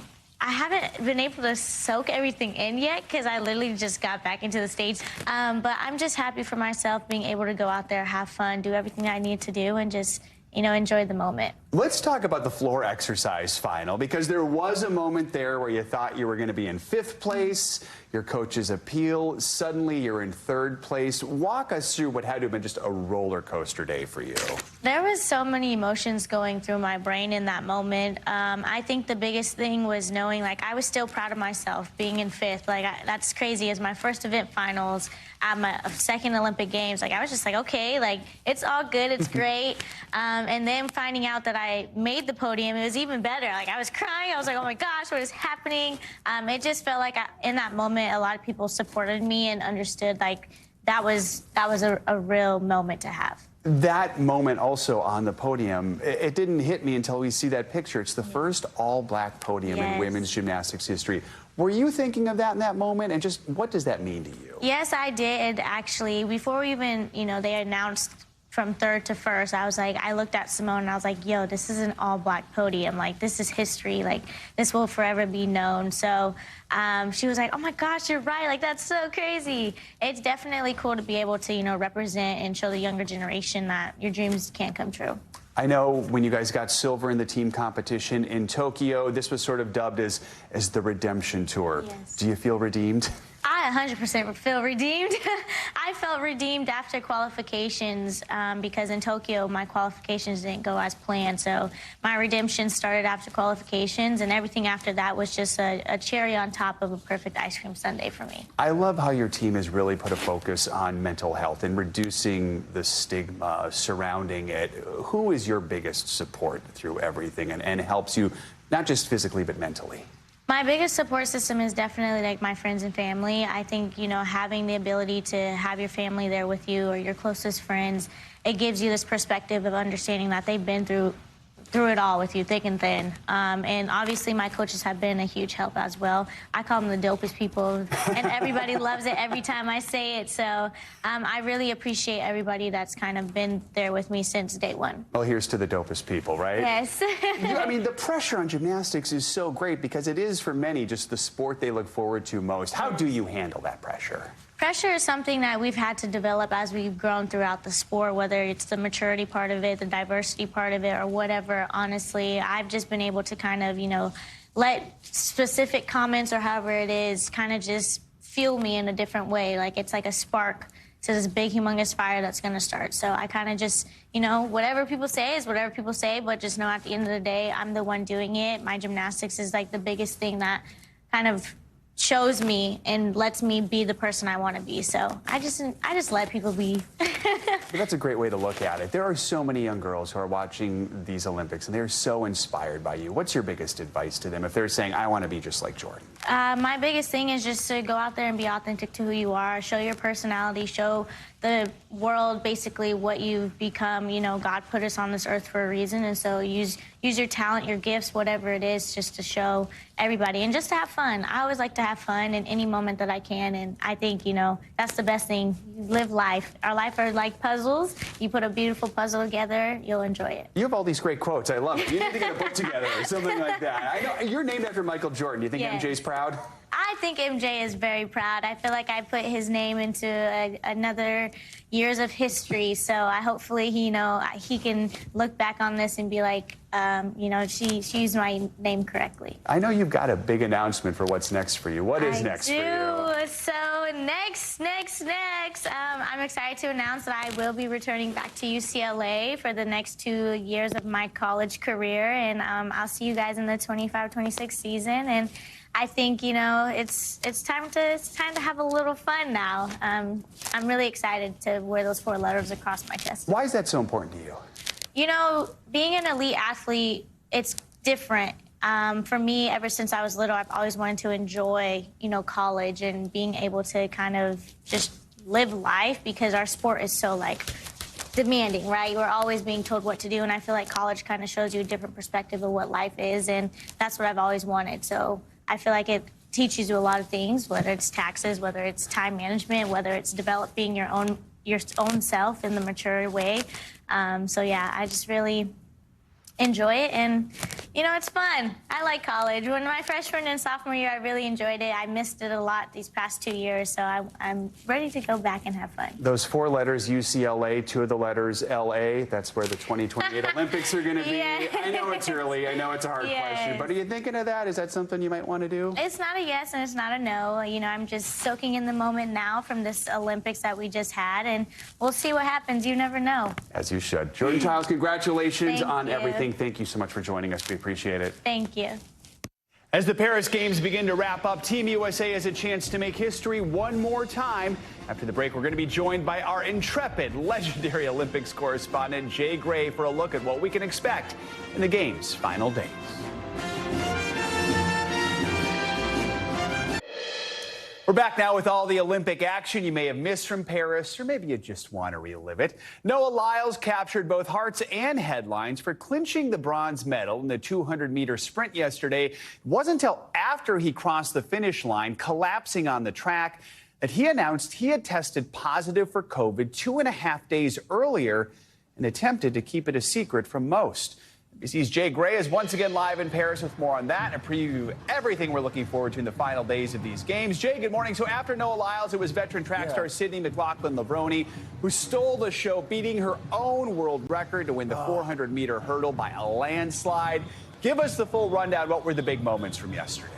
I haven't been able to soak everything in yet because I literally just got back into the States. But I'm just happy for myself being able to go out there, have fun, do everything I need to do, and just, you know, enjoy the moment. Let's talk about the floor exercise final, because there was a moment there where you thought you were going to be in 5th place. Your coach's appeal. Suddenly you're in 3rd place. Walk us through what had to have been just a roller coaster day for you. There was so many emotions going through my brain in that moment. I think the biggest thing was knowing, like, I was still proud of myself being in 5th. Like, that's crazy. As my first event finals at my 2nd Olympic Games, like, I was just like, okay, like, it's all good. It's great. And then finding out that I made the podium, it was even better. Like, I was crying. I was like, oh my gosh, what is happening? It just felt like in that moment, a lot of people supported me and understood, like, that was a real moment to have. That moment also on the podium, it didn't hit me until we see that picture. It's the first all-black podium in women's gymnastics history. Were you thinking of that in that moment? And just what does that mean to you? Yes, I did, actually. Before even, you know, they announced from 3rd to 1st, I was like, I looked at Simone and I was like, yo, this is an all-black podium. Like, this is history. Like, this will forever be known. So she was like, oh my gosh, you're right. Like, that's so crazy. It's definitely cool to be able to, you know, represent and show the younger generation that your dreams can come true. I know when you guys got silver in the team competition in Tokyo, this was sort of dubbed as the redemption tour. Yes. Do you feel redeemed? I 100% feel redeemed. I felt redeemed after qualifications because in Tokyo, my qualifications didn't go as planned. So my redemption started after qualifications, and everything after that was just a cherry on top of a perfect ice cream sundae for me. I love how your team has really put a focus on mental health and reducing the stigma surrounding it. Who is your biggest support through everything and helps you not just physically, but mentally? My biggest support system is definitely like my friends and family. I think, you know, having the ability to have your family there with you or your closest friends, it gives you this perspective of understanding that they've been through it all with you, thick and thin. And obviously my coaches have been a huge help as well. I call them the dopest people, and everybody loves it every time I say it. So I really appreciate everybody that's kind of been there with me since day one. Well, here's to the dopest people, right? Yes. I mean, the pressure on gymnastics is so great because it is, for many, just the sport they look forward to most. How do you handle that pressure? Pressure is something that we've had to develop as we've grown throughout the sport, whether it's the maturity part of it, the diversity part of it, or whatever. Honestly, I've just been able to kind of, you know, let specific comments or however it is kind of just fuel me in a different way. Like it's like a spark to this big, humongous fire that's going to start. So I kind of just, you know, whatever people say is whatever people say, but just know at the end of the day, I'm the one doing it. My gymnastics is like the biggest thing that kind of shows me and lets me be the person I want to be. So I just let people be. Well, that's a great way to look at it. There are so many young girls who are watching these Olympics, and they're so inspired by you. What's your biggest advice to them if they're saying, I want to be just like Jordan? My biggest thing is just to go out there and be authentic to who you are, show your personality, show the world basically what you've become. You know, God put us on this earth for a reason, and so use your talent, your gifts, whatever it is, just to show everybody and just to have fun. I always like to have fun in any moment that I can, and I think, you know, that's the best thing. You live life. Our life are like puzzles. You put a beautiful puzzle together, you'll enjoy it. You have all these great quotes. I love it. You need to get a book together or something like that. I know you're named after Michael Jordan. Do you think MJ's proud? I think MJ is very proud. I feel like I put his name into another years of history. So hopefully, you know, he can look back on this and be like, you know, she used my name correctly. I know you've got a big announcement for what's next for you. What is next for you? So next, I'm excited to announce that I will be returning back to UCLA for the next 2 years of my college career, and I'll see you guys in the 25-26 season. And I think, you know, it's time to have a little fun now. I'm really excited to wear those 4 letters across my chest. Why is that so important to you? You know, being an elite athlete, it's different. For me, ever since I was little, I've always wanted to enjoy, you know, college and being able to kind of just live life because our sport is so, like, demanding, right? We're always being told what to do, and I feel like college kind of shows you a different perspective of what life is, and that's what I've always wanted. So I feel like it teaches you a lot of things, whether it's taxes, whether it's time management, whether it's developing your own self in the mature way. So yeah, I just really enjoy it, and you know, it's fun. I like college. When my freshman and sophomore year, I really enjoyed it. I missed it a lot these past 2 years, so I'm ready to go back and have fun. Those 4 letters, UCLA, 2 of the letters, LA, that's where the 2028 Olympics are going to be. Yeah. I know it's early. I know it's a hard question, but are you thinking of that? Is that something you might want to do? It's not a yes and it's not a no. You know, I'm just soaking in the moment now from this Olympics that we just had, and we'll see what happens. You never know. As you should. Jordan Chiles, congratulations on you. everything. Thank you so much for joining us. We appreciate it. Thank you. As the Paris Games begin to wrap up, Team USA has a chance to make history one more time. After the break, we're going to be joined by our intrepid, legendary Olympics correspondent, Jay Gray, for a look at what we can expect in the Games' final days. We're back now with all the Olympic action you may have missed from Paris, or maybe you just want to relive it. Noah Lyles captured both hearts and headlines for clinching the bronze medal in the 200-meter sprint yesterday. It wasn't until after he crossed the finish line, collapsing on the track, that he announced he had tested positive for COVID 2.5 days earlier and attempted to keep it a secret from most. NBC's Jay Gray is once again live in Paris with more on that and a preview of everything we're looking forward to in the final days of these games. Jay, good morning. So after Noah Lyles, it was veteran track star Sydney McLaughlin-Levrone who stole the show, beating her own world record to win the 400-meter hurdle by a landslide. Give us the full rundown. What were the big moments from yesterday?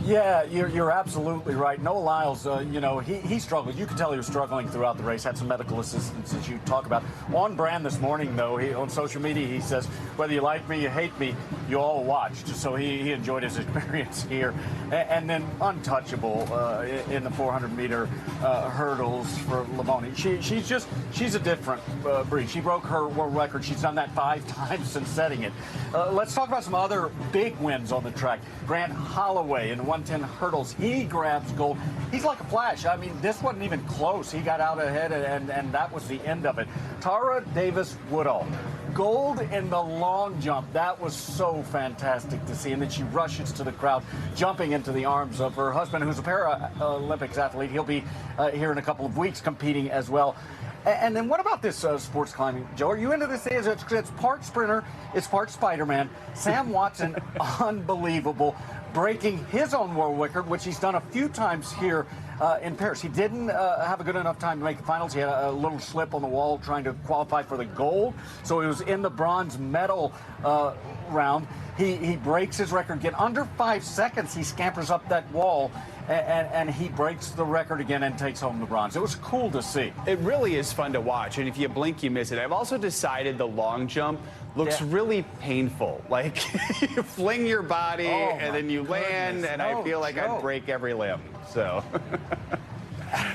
Yeah, you're absolutely right. Noah Lyles, he struggled. You could tell he was struggling throughout the race, had some medical assistance, as you talk about. On brand this morning, though, on social media, he says, whether you like me, you hate me, you all watched. So he enjoyed his experience here. And then untouchable in the 400-meter hurdles for Lavoni. She's a different breed. She broke her world record. She's done that 5 times since setting it. Let's talk about some other big wins on the track. Grant Holloway in 110 hurdles. He grabs gold. He's like a flash. I mean, this wasn't even close. He got out ahead, and that was the end of it. Tara Davis-Woodall, gold in the long jump. That was so fantastic to see. And then she rushes to the crowd, jumping into the arms of her husband, who's a Paralympics athlete. He'll be here in a couple of weeks competing as well. And then what about this sports climbing, Joe? Are you into this? It's part sprinter, it's part Spider-Man. Sam Watson, unbelievable, breaking his own world record, which he's done a few times here in Paris. He didn't have a good enough time to make the finals. He had a little slip on the wall trying to qualify for the gold, so he was in the bronze medal round. He breaks his record again. Under 5 seconds, he scampers up that wall, and he breaks the record again and takes home the bronze. It was cool to see. It really is fun to watch, and if you blink, you miss it. I've also decided the long jump looks really painful. Like, you fling your body, and then you land, and I feel like I'd break every limb. So...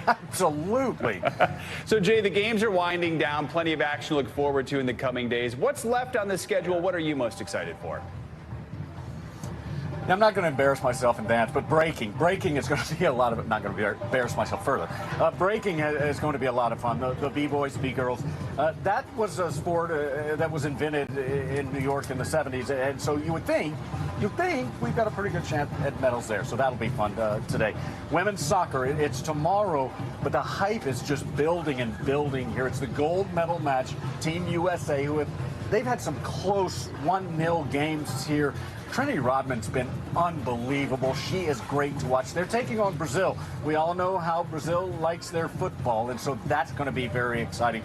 Absolutely. So, Jay, the games are winding down. Plenty of action to look forward to in the coming days. What's left on the schedule? What are you most excited for? Now, I'm not going to embarrass myself in dance, but breaking is going to be a lot of it. Not going to embarrass myself further. Breaking is going to be a lot of fun. The B-boys, B-girls. That was a sport that was invented in New York in the 70s, and so you think we've got a pretty good chance at medals there. So that'll be fun today. Women's soccer, it's tomorrow, but the hype is just building and building here. It's the gold medal match. Team USA, they've had some close 1-0 games here. Trinity Rodman's been unbelievable. She is great to watch. They're taking on Brazil. We all know how Brazil likes their football, and so that's going to be very exciting,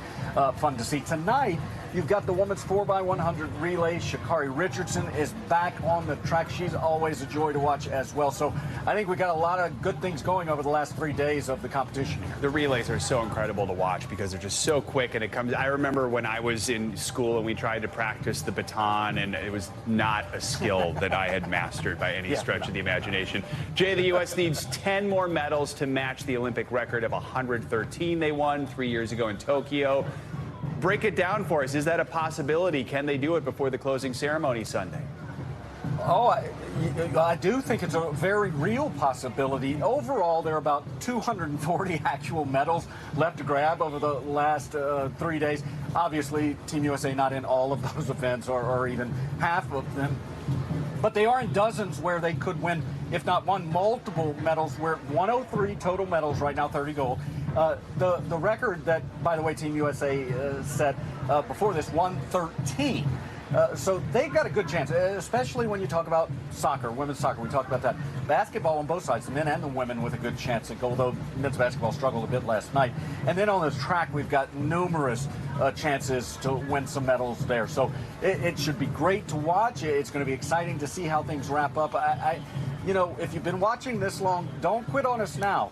fun to see. Tonight, you've got the women's 4x100 relay. Sha'Carri Richardson is back on the track. She's always a joy to watch as well. So I think we got a lot of good things going over the last 3 days of the competition here. The relays are so incredible to watch because they're just so quick, and I remember when I was in school and we tried to practice the baton, and it was not a skill that I had mastered by any stretch of the imagination. Jay, the U.S. needs 10 more medals to match the Olympic record of 113 they won 3 years ago in Tokyo. Break it down for us. Is that a possibility? Can they do it before the closing ceremony Sunday? I do think it's a very real possibility. Overall, there are about 240 actual medals left to grab over the last 3 days. Obviously, Team USA not in all of those events or even half of them. But they are in dozens where they could win, if not one, multiple medals. We're at 103 total medals right now, 30 gold. The record that, by the way, Team USA set before this, 113. So they've got a good chance, especially when you talk about soccer, women's soccer. We talked about that. Basketball on both sides, the men and the women, with a good chance at gold, though men's basketball struggled a bit last night. And then on this track, we've got numerous chances to win some medals there. So it should be great to watch. It's going to be exciting to see how things wrap up. You know, if you've been watching this long, don't quit on us now.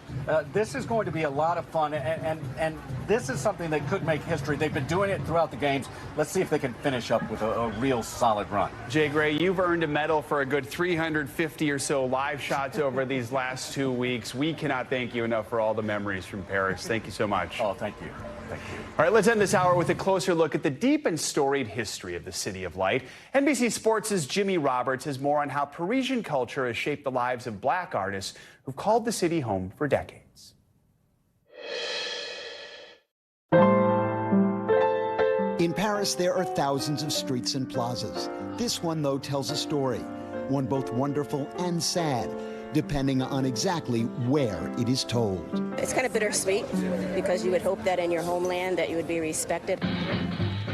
This is going to be a lot of fun, and this is something that could make history. They've been doing it throughout the games. Let's see if they can finish up with a real solid run. Jay Gray, you've earned a medal for a good 350 or so live shots over these last 2 weeks. We cannot thank you enough for all the memories from Paris. Thank you so much. Oh, thank you. Thank you. All right, let's end this hour with a closer look at the deep and storied history of the City of Light. NBC Sports' Jimmy Roberts has more on how Parisian culture has shaped the lives of black artists who've called the city home for decades. In Paris, there are thousands of streets and plazas. This one, though, tells a story, one both wonderful and sad, depending on exactly where it is told. It's kind of bittersweet because you would hope that in your homeland that you would be respected.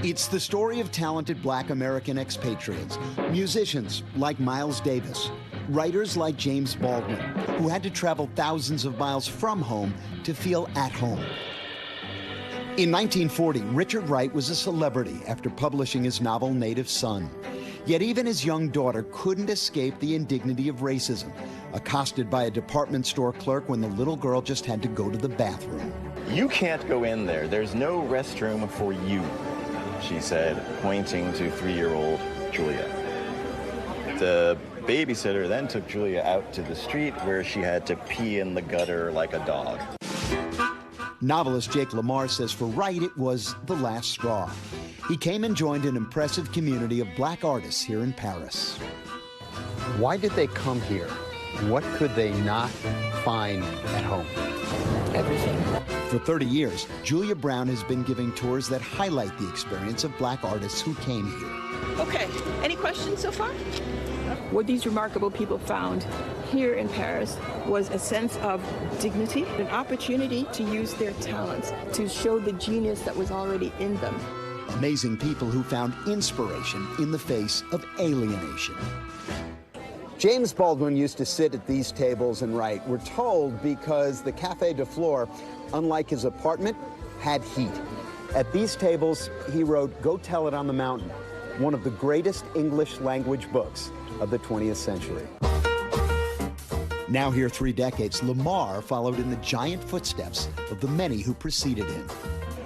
It's the story of talented black American expatriates, musicians like Miles Davis, writers like James Baldwin, who had to travel thousands of miles from home to feel at home. In 1940, Richard Wright was a celebrity after publishing his novel Native Son. Yet even his young daughter couldn't escape the indignity of racism, accosted by a department store clerk when the little girl just had to go to the bathroom. "You can't go in there. There's no restroom for you," she said, pointing to 3-year-old Julia. The babysitter then took Julia out to the street where she had to pee in the gutter like a dog. Novelist Jake Lamar says for Wright it was the last straw. He came and joined an impressive community of black artists here in Paris. Why did they come here? What could they not find at home? Everything. For 30 years, Julia Brown has been giving tours that highlight the experience of black artists who came here. Okay, any questions so far? What these remarkable people found here in Paris was a sense of dignity, an opportunity to use their talents to show the genius that was already in them. Amazing people who found inspiration in the face of alienation. James Baldwin used to sit at these tables and write. We're told because the Café de Flore, unlike his apartment, had heat. At these tables, he wrote Go Tell It on the Mountain, one of the greatest English language books of the 20th century. Now here 3 decades, Lamar followed in the giant footsteps of the many who preceded him.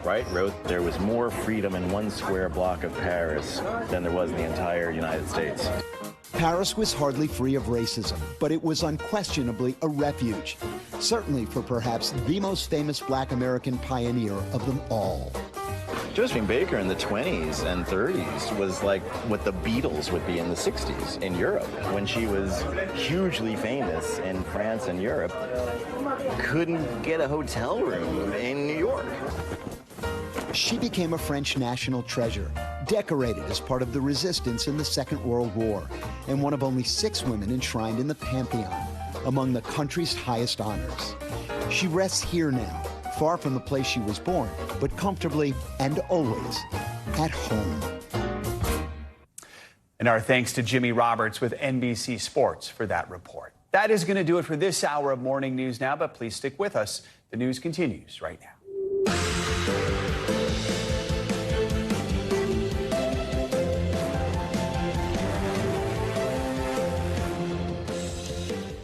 Wright wrote there was more freedom in 1 square block of Paris than there was in the entire United States. Paris was hardly free of racism, but it was unquestionably a refuge, certainly for perhaps the most famous black American pioneer of them all. Josephine Baker in the 20s and 30s was like what the Beatles would be in the 60s in Europe. When she was hugely famous in France and Europe, couldn't get a hotel room in New York. She became a French national treasure, decorated as part of the resistance in the Second World War, and one of only 6 women enshrined in the Pantheon, among the country's highest honors. She rests here now, far from the place she was born, but comfortably and always at home. And our thanks to Jimmy Roberts with NBC Sports for that report. That is going to do it for this hour of Morning News Now, but please stick with us. The news continues right now.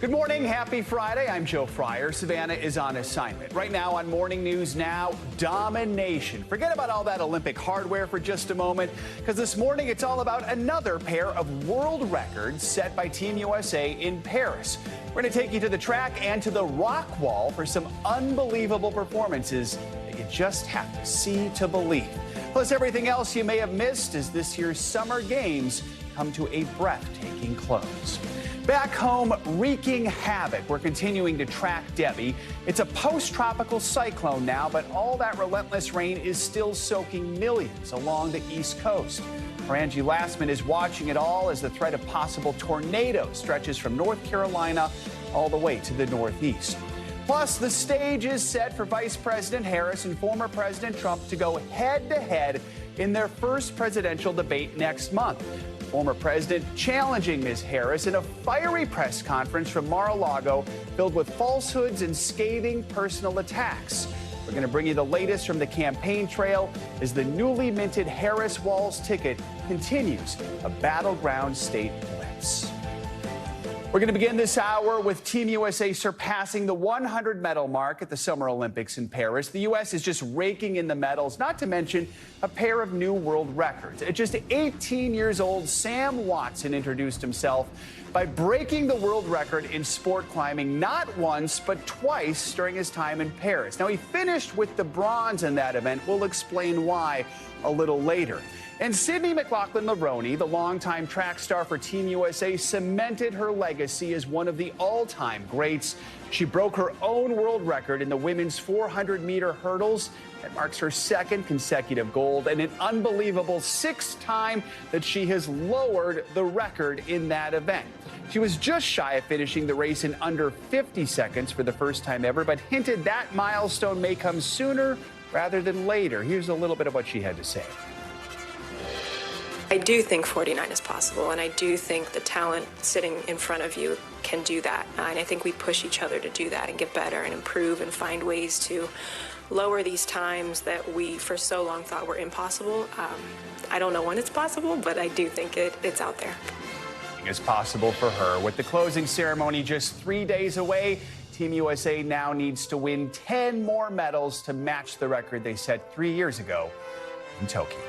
Good morning, happy Friday. I'm Joe Fryer. Savannah is on assignment. Right now on Morning News Now, domination. Forget about all that Olympic hardware for just a moment, because this morning it's all about another pair of world records set by Team USA in Paris. We're going to take you to the track and to the rock wall for some unbelievable performances that you just have to see to believe. Plus everything else you may have missed as this year's Summer Games come to a breathtaking close. Back home, wreaking havoc. We're continuing to track Debby. It's a post-tropical cyclone now, but all that relentless rain is still soaking millions along the East Coast. Our Angie Lastman is watching it all as the threat of possible tornadoes stretches from North Carolina all the way to the Northeast. Plus, the stage is set for Vice President Harris and former President Trump to go head-to-head in their first presidential debate next month. Former president challenging Ms. Harris in a fiery press conference from Mar-a-Lago filled with falsehoods and scathing personal attacks. We're going to bring you the latest from the campaign trail as the newly minted Harris-Walz ticket continues a battleground state blitz. We're going to begin this hour with Team USA surpassing the 100 medal mark at the Summer Olympics in Paris. The U.S. is just raking in the medals, not to mention a pair of new world records. At just 18 years old, Sam Watson introduced himself by breaking the world record in sport climbing not once, but twice during his time in Paris. Now, he finished with the bronze in that event. We'll explain why a little later. And Sydney McLaughlin-Levrone, the longtime track star for Team USA, cemented her legacy as one of the all-time greats. She broke her own world record in the women's 400-meter hurdles. That marks her 2nd consecutive gold and an unbelievable 6th time that she has lowered the record in that event. She was just shy of finishing the race in under 50 seconds for the first time ever, but hinted that milestone may come sooner rather than later. Here's a little bit of what she had to say. I do think 49 is possible, and I do think the talent sitting in front of you can do that. And I think we push each other to do that and get better and improve and find ways to lower these times that we for so long thought were impossible. I don't know when it's possible, but I do think it's out there. Is possible for her. With the closing ceremony just 3 days away, Team USA now needs to win 10 more medals to match the record they set 3 years ago in Tokyo.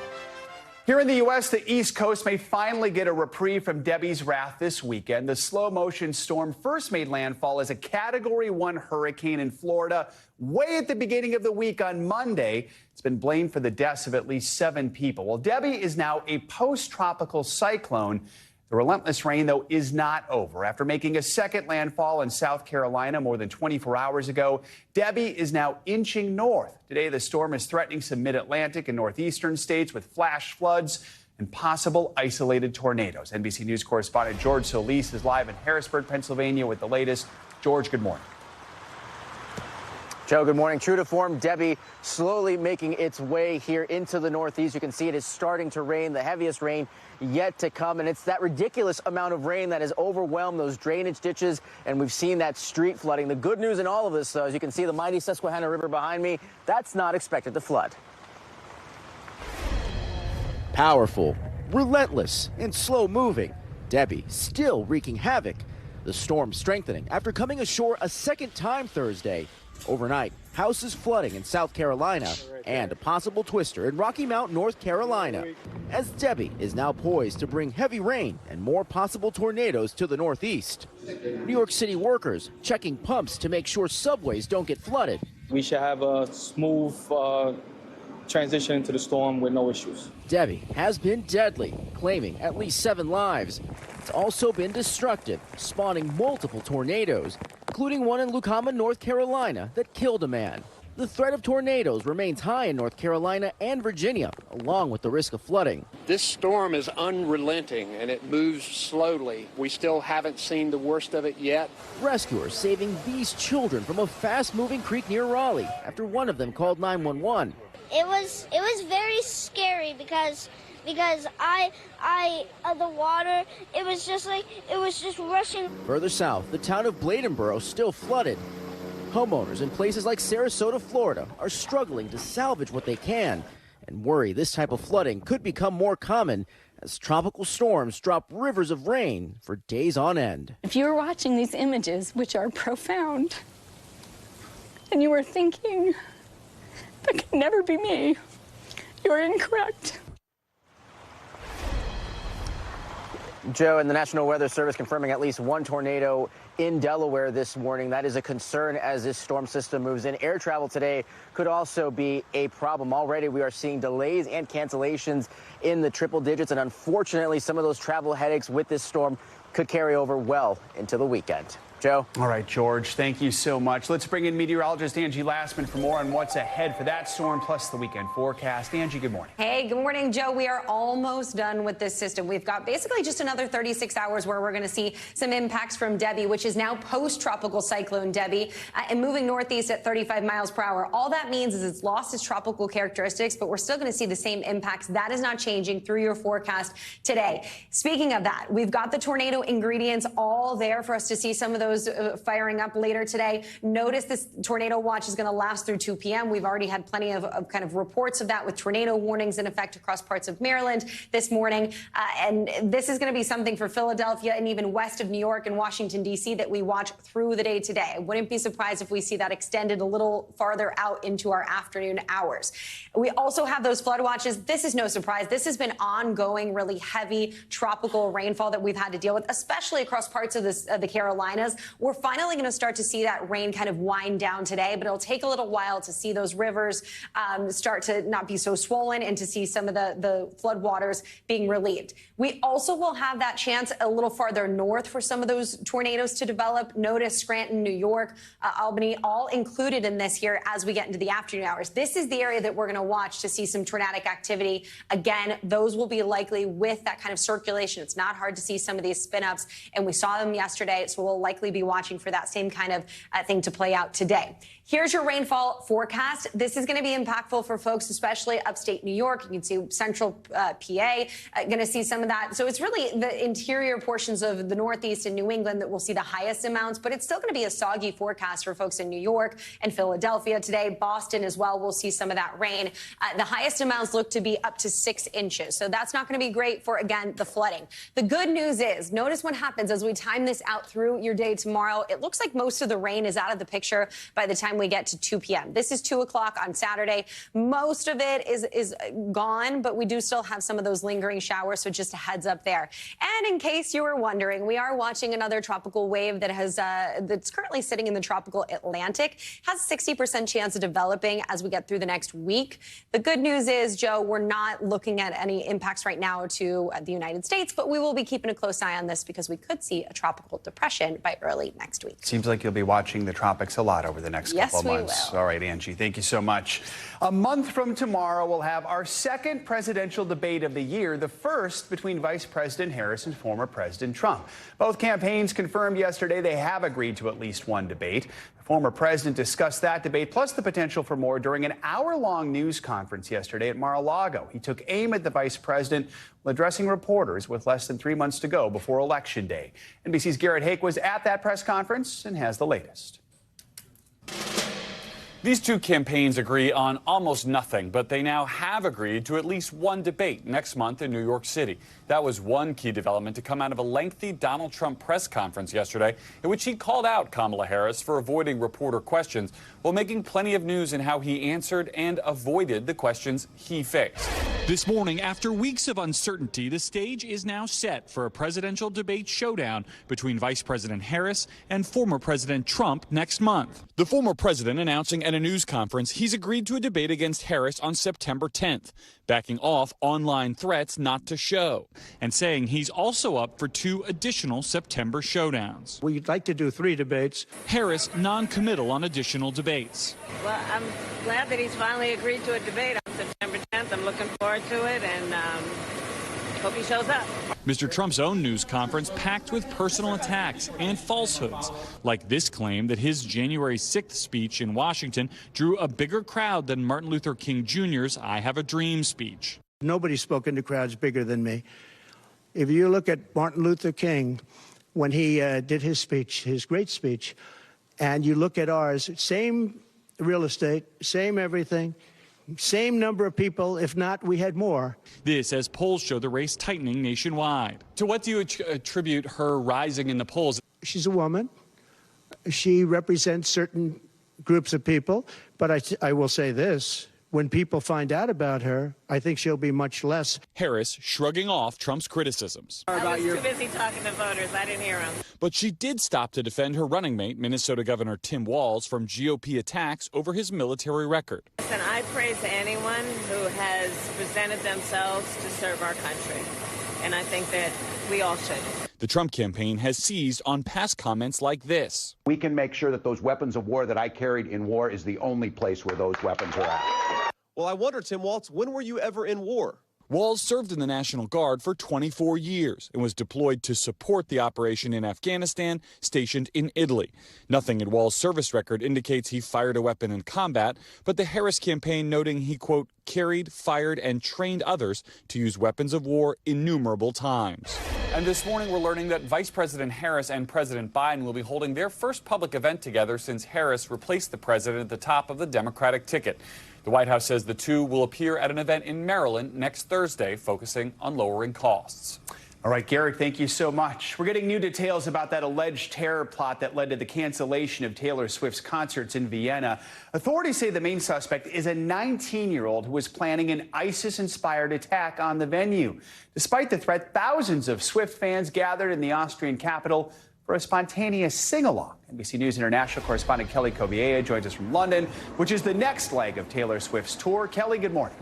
Here in the U.S., the East Coast may finally get a reprieve from Debby's wrath this weekend. The slow-motion storm first made landfall as a Category 1 hurricane in Florida way at the beginning of the week on Monday. It's been blamed for the deaths of at least 7 people. Well, Debby is now a post-tropical cyclone. The relentless rain, though, is not over. After making a second landfall in South Carolina more than 24 hours ago, Debby is now inching north. Today, the storm is threatening some mid-Atlantic and northeastern states with flash floods and possible isolated tornadoes. NBC News correspondent George Solis is live in Harrisburg, Pennsylvania with the latest. George, good morning. Joe, good morning. True to form, Debby slowly making its way here into the Northeast. You can see it is starting to rain, the heaviest rain yet to come. And it's that ridiculous amount of rain that has overwhelmed those drainage ditches. And we've seen that street flooding. The good news in all of this, though, as you can see the mighty Susquehanna River behind me, that's not expected to flood. Powerful, relentless, and slow moving, Debby still wreaking havoc. The storm strengthening after coming ashore a second time Thursday. Overnight, houses flooding in South Carolina and a possible twister in Rocky Mount, North Carolina, as Debby is now poised to bring heavy rain and more possible tornadoes to the Northeast. New York City workers checking pumps to make sure subways don't get flooded. We should have a smooth transition into the storm with no issues. Debby has been deadly, claiming at least 7 lives. It's also been destructive, spawning multiple tornadoes, including one in Lucama, North Carolina, that killed a man. The threat of tornadoes remains high in North Carolina and Virginia, along with the risk of flooding. This storm is unrelenting and it moves slowly. We still haven't seen the worst of it yet. Rescuers saving these children from a fast-moving creek near Raleigh after one of them called 911. It was very scary because the water, it was just rushing. Further south, the town of Bladenboro still flooded. Homeowners in places like Sarasota, Florida are struggling to salvage what they can and worry this type of flooding could become more common as tropical storms drop rivers of rain for days on end. If you were watching these images, which are profound, and you were thinking, that could never be me, you're incorrect. Joe, and the National Weather Service confirming at least 1 tornado in Delaware this morning. That is a concern as this storm system moves in. Air travel today could also be a problem. Already we are seeing delays and cancellations in the triple digits, and unfortunately some of those travel headaches with this storm could carry over well into the weekend. Joe? All right, George, thank you so much. Let's bring in meteorologist Angie Lastman for more on what's ahead for that storm, plus the weekend forecast. Angie, good morning. Hey, good morning, Joe. We are almost done with this system. We've got basically just another 36 hours where we're going to see some impacts from Debby, which is now post-tropical cyclone Debby, and moving northeast at 35 miles per hour. All that means is it's lost its tropical characteristics, but we're still going to see the same impacts. That is not changing through your forecast today. Speaking of that, we've got the tornado ingredients all there for us to see some of those firing up later today. Notice this tornado watch is going to last through 2 p.m. We've already had plenty of kind of reports of that with tornado warnings in effect across parts of Maryland this morning. And this is going to be something for Philadelphia and even west of New York and Washington, D.C. that we watch through the day today. I wouldn't be surprised if we see that extended a little farther out into our afternoon hours. We also have those flood watches. This is no surprise. This has been ongoing, really heavy tropical rainfall that we've had to deal with, especially across parts of the Carolinas. We're finally going to start to see that rain kind of wind down today, but it'll take a little while to see those rivers start to not be so swollen and to see some of the flood waters being relieved. We also will have that chance a little farther north for some of those tornadoes to develop. Notice Scranton, New York, Albany, all included in this here as we get into the afternoon hours. This is the area that we're going to watch to see some tornadic activity. Again, those will be likely with that kind of circulation. It's not hard to see some of these spin-ups, and we saw them yesterday, so we'll likely likely be watching for that same kind of thing to play out today. Here's your rainfall forecast. This is going to be impactful for folks, especially upstate New York. You can see central PA, going to see some of that. So it's really the interior portions of the Northeast and New England that will see the highest amounts, but it's still going to be a soggy forecast for folks in New York and Philadelphia today. Boston as well will see some of that rain. The highest amounts look to be up to 6 inches. So that's not going to be great for, again, the flooding. The good news is, notice what happens as we time this out through your day tomorrow. It looks like most of the rain is out of the picture by the time we get to 2 p.m. This is 2 o'clock on Saturday. Most of it is gone, but we do still have some of those lingering showers, so just a heads up there. And in case you were wondering, we are watching another tropical wave that has that's currently sitting in the tropical Atlantic. Has a 60% chance of developing as we get through the next week. The good news is, Joe, we're not looking at any impacts right now to the United States, but we will be keeping a close eye on this because we could see a tropical depression by early next week. Seems like you'll be watching the tropics a lot over the next couple of months. All right, Angie, thank you so much. A month from tomorrow, we'll have our second presidential debate of the year, the first between Vice President Harris and former President Trump. Both campaigns confirmed yesterday they have agreed to at least one debate. The former president discussed that debate, plus the potential for more, during an hour-long news conference yesterday at Mar-a-Lago. He took aim at the vice president while addressing reporters with less than 3 months to go before Election Day. NBC's Garrett Hake was at that press conference and has the latest. These two campaigns agree on almost nothing, but they now have agreed to at least one debate next month in New York City. That was one key development to come out of a lengthy Donald Trump press conference yesterday, in which he called out Kamala Harris for avoiding reporter questions, while making plenty of news in how he answered and avoided the questions he faced. This morning, after weeks of uncertainty, the stage is now set for a presidential debate showdown between Vice President Harris and former President Trump next month. The former president announcing at a news conference he's agreed to a debate against Harris on September 10th, backing off online threats not to show, and saying he's also up for 2 additional September showdowns. We'd like to do 3 debates. Harris non-committal on additional debates. Well, I'm glad that he's finally agreed to a debate on September 10th. I'm looking forward to it, and hope he shows up. Mr. Trump's own news conference packed with personal attacks and falsehoods, like this claim that his January 6th speech in Washington drew a bigger crowd than Martin Luther King Jr.'s I Have a Dream speech. Nobody's spoken to crowds bigger than me. If you look at Martin Luther King, when he did his speech, his great speech, and you look at ours, same real estate, same everything, same number of people, if not, we had more. This as polls show the race tightening nationwide. To what do you attribute her rising in the polls? She's a woman. She represents certain groups of people. But I will say this. When people find out about her, I think she'll be much less. Harris shrugging off Trump's criticisms. I was too busy talking to voters. I didn't hear him. But she did stop to defend her running mate, Minnesota Governor Tim Walz, from GOP attacks over his military record. Listen, I praise anyone who has presented themselves to serve our country. And I think that we all should. The Trump campaign has seized on past comments like this. We can make sure that those weapons of war that I carried in war is the only place where those weapons are at. Well, I wonder, Tim Walz, when were you ever in war? Walz served in the National Guard for 24 years and was deployed to support the operation in Afghanistan, stationed in Italy. Nothing in Walz's service record indicates he fired a weapon in combat, but the Harris campaign noting he, quote, carried, fired, and trained others to use weapons of war innumerable times. And this morning we're learning that Vice President Harris and President Biden will be holding their first public event together since Harris replaced the president at the top of the Democratic ticket. The White House says the two will appear at an event in Maryland next Thursday, focusing on lowering costs. All right, Garrett, thank you so much. We're getting new details about that alleged terror plot that led to the cancellation of Taylor Swift's concerts in Vienna. Authorities say the main suspect is a 19-year-old who was planning an ISIS-inspired attack on the venue. Despite the threat, thousands of Swift fans gathered in the Austrian capital for a spontaneous sing-along. NBC News International correspondent Kelly Cobiella joins us from London, which is the next leg of Taylor Swift's tour. Kelly, good morning.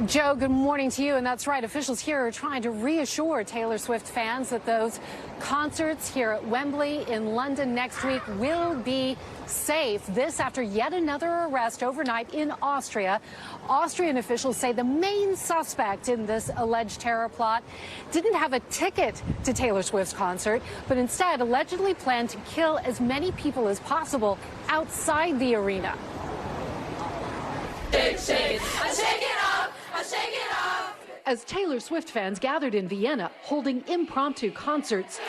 Joe, good morning to you. And that's right. Officials here are trying to reassure Taylor Swift fans that those concerts here at Wembley in London next week will be safe. This after yet another arrest overnight in Austria. Austrian officials say the main suspect in this alleged terror plot didn't have a ticket to Taylor Swift's concert, but instead allegedly planned to kill as many people as possible outside the arena. Shake, shake it, I shake it up, I shake it up. As Taylor Swift fans gathered in Vienna holding impromptu concerts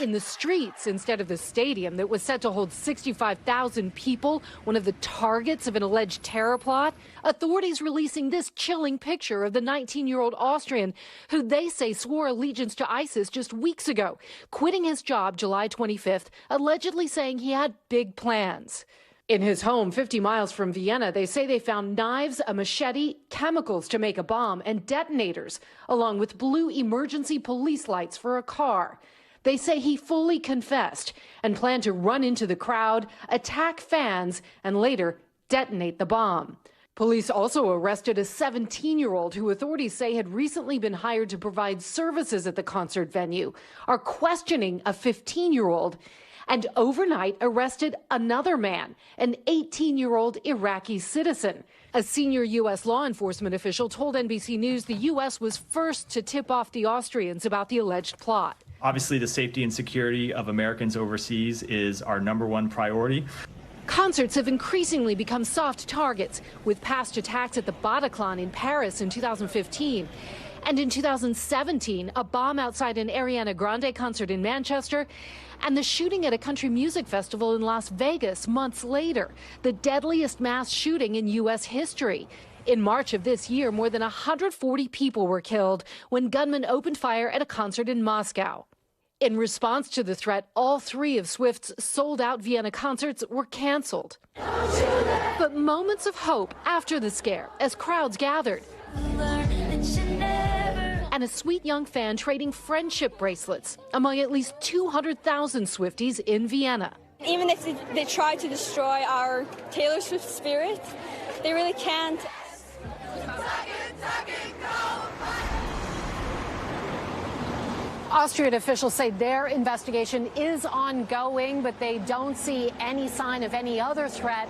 in the streets instead of the stadium that was set to hold 65,000 people, one of the targets of an alleged terror plot, authorities releasing this chilling picture of the 19-year-old Austrian who they say swore allegiance to ISIS just weeks ago, quitting his job July 25th, allegedly saying he had big plans. In his home 50 miles from Vienna, they say they found knives, a machete, chemicals to make a bomb, and detonators, along with blue emergency police lights for a car. They say he fully confessed and planned to run into the crowd, attack fans, and later detonate the bomb. Police also arrested a 17-year-old who authorities say had recently been hired to provide services at the concert venue, are questioning a 15-year-old, and overnight arrested another man, an 18-year-old Iraqi citizen. A senior U.S. law enforcement official told NBC News the U.S. was first to tip off the Austrians about the alleged plot. Obviously, the safety and security of Americans overseas is our #1 priority. Concerts have increasingly become soft targets, with past attacks at the Bataclan in Paris in 2015. And in 2017, a bomb outside an Ariana Grande concert in Manchester, and the shooting at a country music festival in Las Vegas months later, the deadliest mass shooting in U.S. history. In March of this year, more than 140 people were killed when gunmen opened fire at a concert in Moscow. In response to the threat, all 3 of Swift's sold-out Vienna concerts were canceled. But moments of hope after the scare as crowds gathered. And a sweet young fan trading friendship bracelets among at least 200,000 Swifties in Vienna. Even if they try to destroy our Taylor Swift spirit, they really can't. Austrian officials say their investigation is ongoing, but they don't see any sign of any other threat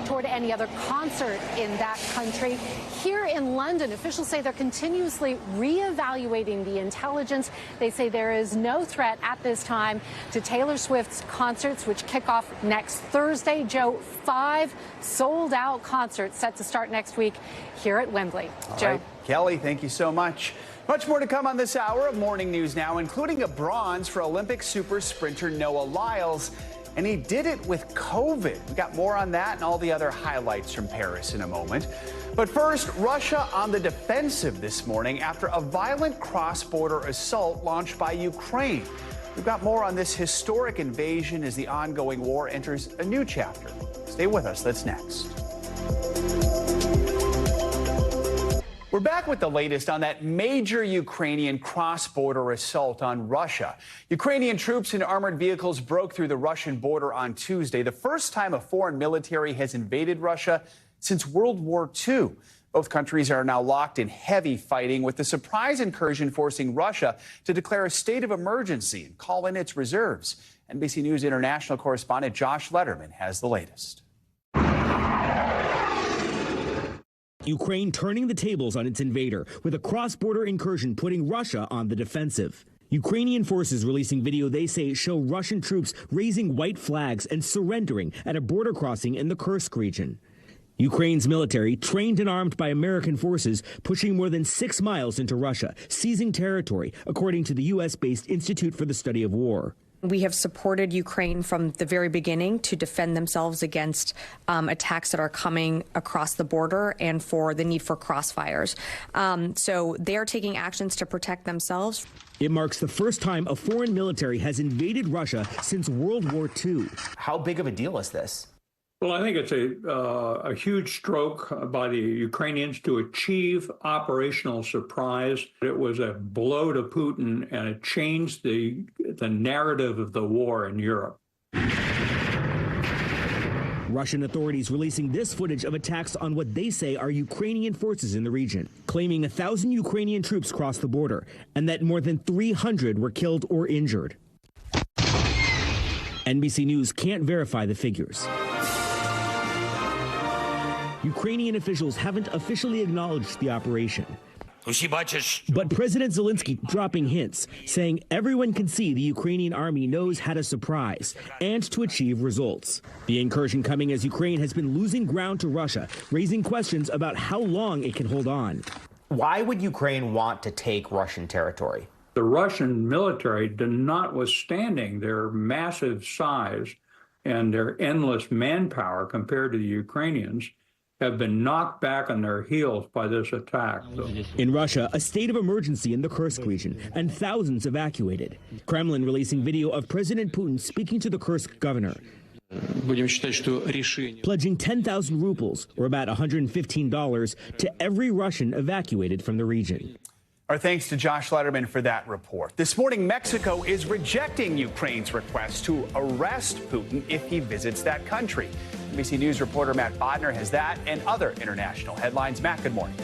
toward any other concert in that country. Here in London, officials say they're continuously reevaluating the intelligence. They say there is no threat at this time to Taylor Swift's concerts, which kick off next Thursday. Joe, 5 sold-out concerts set to start next week here at Wembley. Joe. Right. Kelly, thank you so much. Much more to come on this hour of Morning News Now, including a bronze for Olympic super sprinter Noah Lyles. And he did it with COVID. We got more on that and all the other highlights from Paris in a moment. But first, Russia on the defensive this morning after a violent cross-border assault launched by Ukraine. We've got more on this historic invasion as the ongoing war enters a new chapter. Stay with us. That's next. We're back with the latest on that major Ukrainian cross-border assault on Russia. Ukrainian troops in armored vehicles broke through the Russian border on Tuesday, the first time a foreign military has invaded Russia since World War II. Both countries are now locked in heavy fighting, with the surprise incursion forcing Russia to declare a state of emergency and call in its reserves. NBC News international correspondent Josh Letterman has the latest. Ukraine turning the tables on its invader with a cross-border incursion putting Russia on the defensive. Ukrainian forces releasing video they say show Russian troops raising white flags and surrendering at a border crossing in the Kursk region. Ukraine's military, trained and armed by American forces, pushing more than 6 miles into Russia, seizing territory, according to the U.S.-based Institute for the Study of War. We have supported Ukraine from the very beginning to defend themselves against attacks that are coming across the border and for the need for crossfires. So they are taking actions to protect themselves. It marks the first time a foreign military has invaded Russia since World War II. How big of a deal is this? Well, I think it's a huge stroke by the Ukrainians to achieve operational surprise. It was a blow to Putin, and it changed the narrative of the war in Europe. Russian authorities releasing this footage of attacks on what they say are Ukrainian forces in the region, claiming 1,000 Ukrainian troops crossed the border and that more than 300 were killed or injured. NBC News can't verify the figures. Ukrainian officials haven't officially acknowledged the operation. But President Zelensky dropping hints, saying everyone can see the Ukrainian army knows how to surprise and to achieve results. The incursion coming as Ukraine has been losing ground to Russia, raising questions about how long it can hold on. Why would Ukraine want to take Russian territory? The Russian military, notwithstanding their massive size and their endless manpower compared to the Ukrainians, have been knocked back on their heels by this attack. In Russia, a state of emergency in the Kursk region and thousands evacuated. Kremlin releasing video of President Putin speaking to the Kursk governor, pledging 10,000 rubles, or about $115, to every Russian evacuated from the region. Our thanks to Josh Letterman for that report. This morning, Mexico is rejecting Ukraine's request to arrest Putin if he visits that country. NBC News reporter Matt Bodner has that and other international headlines. Matt, good morning.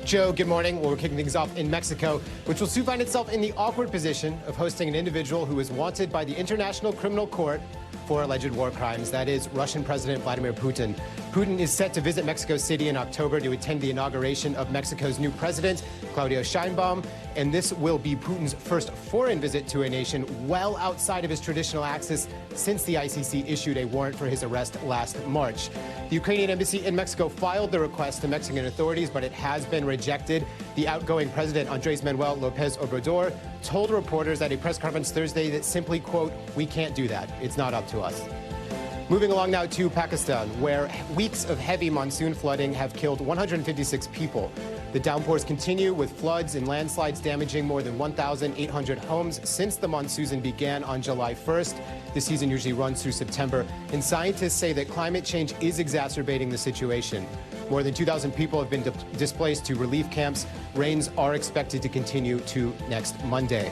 Joe, good morning. Well, we're kicking things off in Mexico, which will soon find itself in the awkward position of hosting an individual who is wanted by the International Criminal Court for alleged war crimes. That is Russian President Vladimir Putin. Putin is set to visit Mexico City in October to attend the inauguration of Mexico's new president, Claudia Sheinbaum. And this will be Putin's first foreign visit to a nation well outside of his traditional axis since the ICC issued a warrant for his arrest last March. The Ukrainian embassy in Mexico filed the request to Mexican authorities, but it has been rejected. The outgoing president, Andrés Manuel López Obrador, told reporters at a press conference Thursday that simply, quote, "We can't do that. It's not up to us." Moving along now to Pakistan, where weeks of heavy monsoon flooding have killed 156 people. The downpours continue with floods and landslides damaging more than 1,800 homes since the monsoon began on July 1st. The season usually runs through September, and scientists say that climate change is exacerbating the situation. More than 2,000 people have been displaced to relief camps. Rains are expected to continue to next Monday.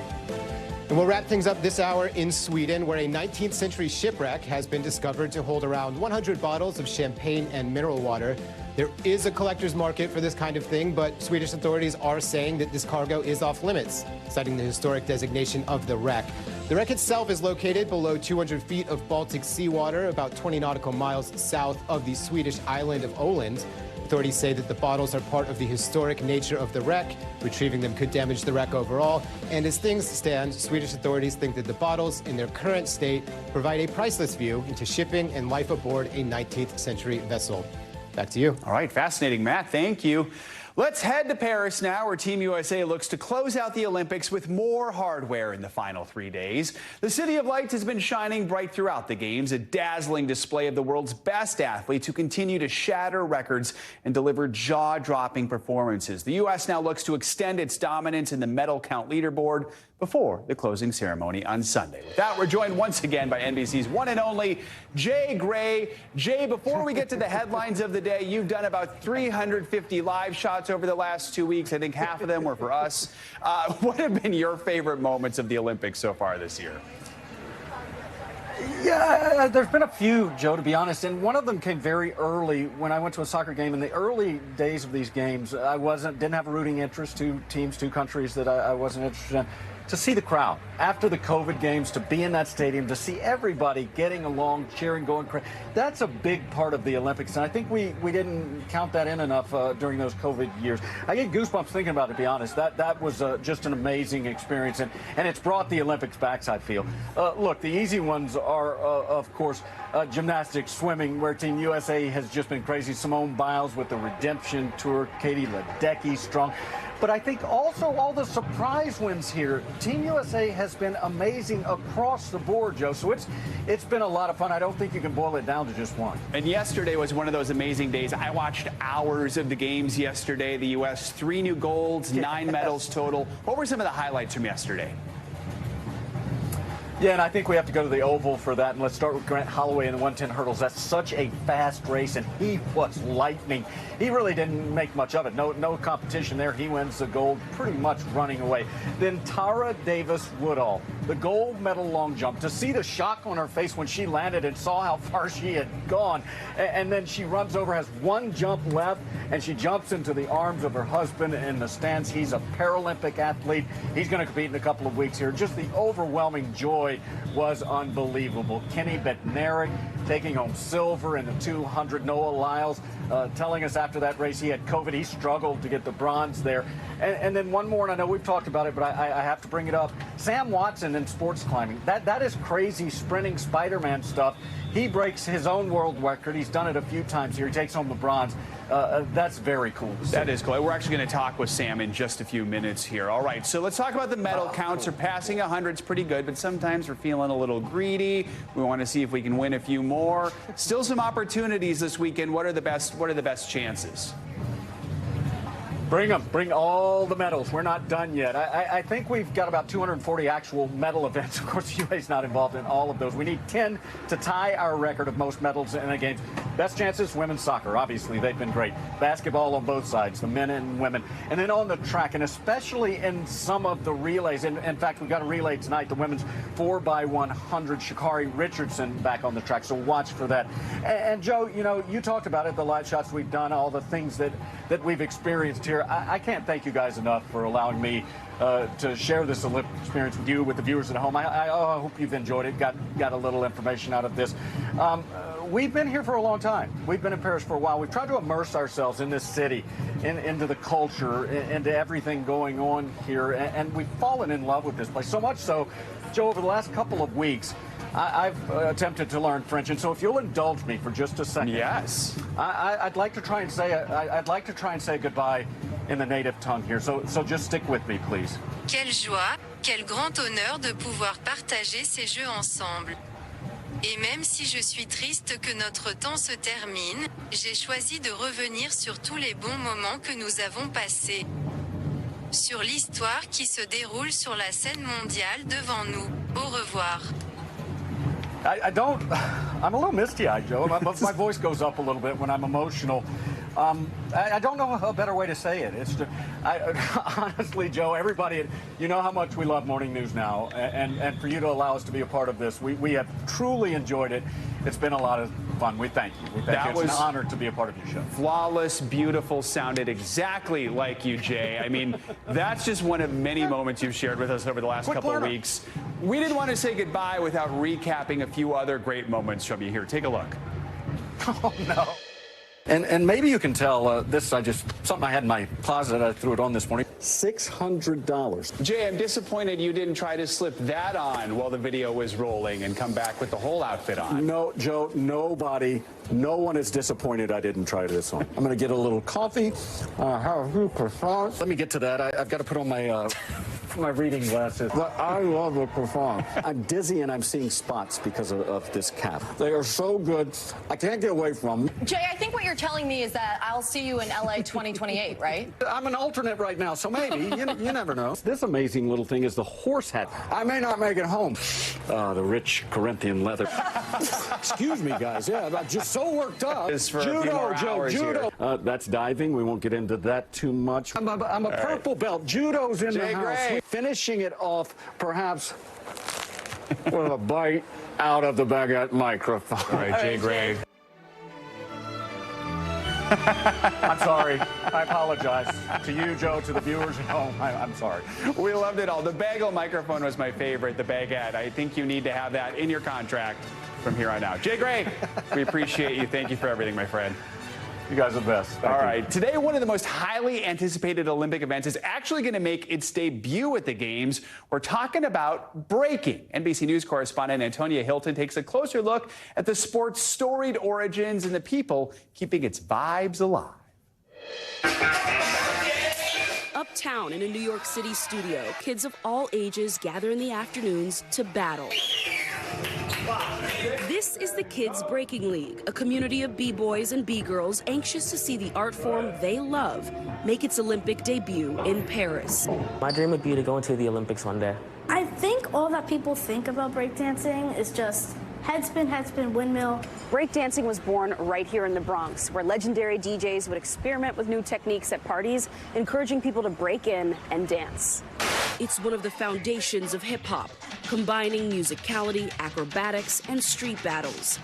And we'll wrap things up this hour in Sweden, where a 19th century shipwreck has been discovered to hold around 100 bottles of champagne and mineral water. There is a collector's market for this kind of thing, but Swedish authorities are saying that this cargo is off limits, citing the historic designation of the wreck. The wreck itself is located below 200 feet of Baltic seawater, about 20 nautical miles south of the Swedish island of Åland. Authorities say that the bottles are part of the historic nature of the wreck. Retrieving them could damage the wreck overall. And as things stand, Swedish authorities think that the bottles, in their current state, provide a priceless view into shipping and life aboard a 19th century vessel. Back to you. All right, fascinating, Matt. Thank you. Let's head to Paris now, where Team USA looks to close out the Olympics with more hardware in the final 3 days. The City of Lights has been shining bright throughout the games, a dazzling display of the world's best athletes who continue to shatter records and deliver jaw-dropping performances. The U.S. now looks to extend its dominance in the medal count leaderboard before the closing ceremony on Sunday. With that, we're joined once again by NBC's one and only Jay Gray. Jay, before we get to the headlines of the day, you've done about 350 live shots over the last 2 weeks. I think half of them were for us. What have been your favorite moments of the Olympics so far this year? Yeah, there's been a few, Joe, to be honest, and one of them came very early when I went to a soccer game. In the early days of these games, I didn't have a rooting interest, two teams, two countries that I wasn't interested in. To see the crowd after the COVID games, to be in that stadium, to see everybody getting along, cheering, going crazy, that's a big part of the Olympics. And I think we didn't count that in enough during those COVID years. I get goosebumps thinking about it, to be honest. That was just an amazing experience, and it's brought the Olympics back, I feel. Look, the easy ones are, of course, gymnastics, swimming, where Team USA has just been crazy. Simone Biles with the Redemption Tour, Katie Ledecky strong. But I think also all the surprise wins here. Team USA has been amazing across the board, Joe. So it's been a lot of fun. I don't think you can boil it down to just one. And yesterday was one of those amazing days. I watched hours of the games yesterday. The U.S. 3 new golds, 9 medals total. What were some of the highlights from yesterday? Yeah, and I think we have to go to the Oval for that. And let's start with Grant Holloway in the 110 hurdles. That's such a fast race, and he was lightning. He really didn't make much of it. No competition there. He wins the gold pretty much running away. Then Tara Davis Woodall the gold medal long jump, to see the shock on her face when she landed and saw how far she had gone. And then she runs over, has one jump left, and she jumps into the arms of her husband in the stands. He's a Paralympic athlete. He's going to compete in a couple of weeks here. Just the overwhelming joy was unbelievable. Kenny Bednarik taking home silver in the 200. Noah Lyles telling us after that race he had COVID. He struggled to get the bronze there. And then one more, and I know we've talked about it, but I have to bring it up. Sam Watson in sports climbing. That is crazy sprinting Spider-Man stuff. He breaks his own world record. He's done it a few times here. He takes home the bronze. That's very cool to see. That is cool. We're actually going to talk with Sam in just a few minutes here. All right, so let's talk about the medal count. Surpassing 100 is pretty good, but sometimes we're feeling a little greedy. We want to see if we can win a few more. Still some opportunities this weekend. What are the best chances? Bring them. Bring all the medals. We're not done yet. I think we've got about 240 actual medal events. Of course, the UA's not involved in all of those. We need 10 to tie our record of most medals in a game. Best chances, women's soccer. Obviously, they've been great. Basketball on both sides, the men and women. And then on the track, and especially in some of the relays. In fact, we've got a relay tonight, the women's 4x100. Sha'Carri Richardson back on the track, so watch for that. And Joe, you know, you talked about it, the live shots we've done, all the things that we've experienced here. I can't thank you guys enough for allowing me to share this Olympic experience with you, with the viewers at home. I hope you've enjoyed it, got a little information out of this. We've been here for a long time. We've been in Paris for a while. We've tried to immerse ourselves in this city, into the culture, into everything going on here, and we've fallen in love with this place. So much so, Joe, over the last couple of weeks, I've attempted to learn French, and so if you'll indulge me for just a second. Yes. I'd like to try and say goodbye in the native tongue here. So just stick with me, please. Quelle joie, quel grand honneur de pouvoir partager ces jeux ensemble. Et même si je suis triste que notre temps se termine, j'ai choisi de revenir sur tous les bons moments que nous avons passés. Sur l'histoire qui se déroule sur la scène mondiale devant nous. Au revoir. I'm a little misty-eyed, Joe. My voice goes up a little bit when I'm emotional. I don't know a better way to say it. It's just, honestly, Joe, everybody, you know how much we love Morning News Now, and for you to allow us to be a part of this, we have truly enjoyed it. It's been a lot of fun. We thank you. It's an honor to be a part of your show. Flawless, beautiful, sounded exactly like you, Jay. I mean, that's just one of many moments you've shared with us over the last couple of weeks. We didn't want to say goodbye without recapping a few other great moments from you here. Take a look. Oh, no. And maybe you can tell this, something I had in my closet, I threw it on this morning. $600. Jay, I'm disappointed you didn't try to slip that on while the video was rolling and come back with the whole outfit on. No, Joe, no one is disappointed I didn't try this on. I'm going to get a little coffee, have a few croissants. Let me get to that. I've got to put on my reading glasses. But I love the croissant. I'm dizzy and I'm seeing spots because of this cap. They are so good. I can't get away from them. Jay, I think what you're telling me is that I'll see you in LA 2028, right? I'm an alternate right now, so maybe. You never know. This amazing little thing is the horse hat. I may not make it home. The rich Corinthian leather. Excuse me, guys. Yeah, I'm just so worked up. Judo, Joe, judo. That's diving. We won't get into that too much. I'm a purple belt. Judo's in the house. Gray. Finishing it off, perhaps, with a bite out of the baguette microphone. All right, Jay Gray. I'm sorry. I apologize to you, Joe, to the viewers at home. I'm sorry. We loved it all. The bagel microphone was my favorite, the baguette. I think you need to have that in your contract from here on out. Jay Gray, we appreciate you. Thank you for everything, my friend. You guys are the best. Thank All you. right. Today, one of the most highly anticipated Olympic events is actually going to make its debut at the Games. We're talking about breaking. NBC News correspondent Antonia Hilton takes a closer look at the sport's storied origins and the people keeping its vibes alive. Uptown in a New York City studio, kids of all ages gather in the afternoons to battle. This is the Kids Breaking League, a community of B-boys and B-girls anxious to see the art form they love make its Olympic debut in Paris. My dream would be to go into the Olympics one day. I think all that people think about breakdancing is just headspin, windmill. Breakdancing was born right here in the Bronx, where legendary DJs would experiment with new techniques at parties, encouraging people to break in and dance. It's one of the foundations of hip-hop, combining musicality, acrobatics, and street battles.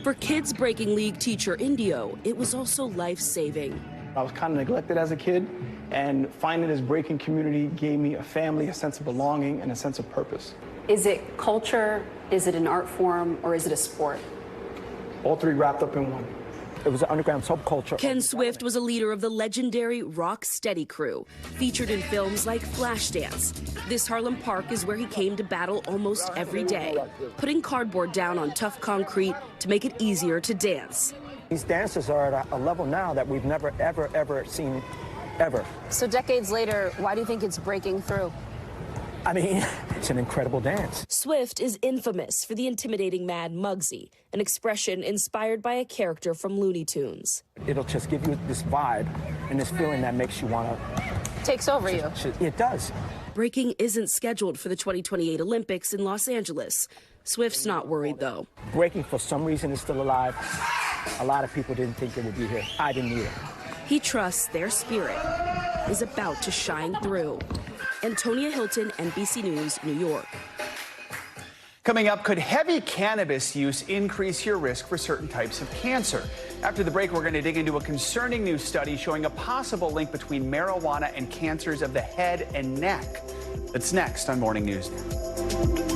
For Kids Breaking League teacher Indio, it was also life-saving. I was kind of neglected as a kid, and finding this breaking community gave me a family, a sense of belonging, and a sense of purpose. Is it culture, is it an art form, or is it a sport? All three wrapped up in one. It was an underground subculture. Ken Swift was a leader of the legendary Rock Steady crew, featured in films like Flashdance. This Harlem Park is where he came to battle almost every day, putting cardboard down on tough concrete to make it easier to dance. These dancers are at a level now that we've never, ever seen, ever. So decades later, why do you think it's breaking through? I mean, it's an incredible dance. Swift is infamous for the intimidating Mad Muggsy, an expression inspired by a character from Looney Tunes. It'll just give you this vibe and this feeling that makes you want to... Takes over you. It does. Breaking isn't scheduled for the 2028 Olympics in Los Angeles. Swift's not worried, though. Breaking, for some reason, is still alive. A lot of people didn't think it would be here. I didn't either. He trusts their spirit is about to shine through. Antonia Hilton, NBC News, New York. Coming up, could heavy cannabis use increase your risk for certain types of cancer? After the break, we're going to dig into a concerning new study showing a possible link between marijuana and cancers of the head and neck. That's next on Morning News Now.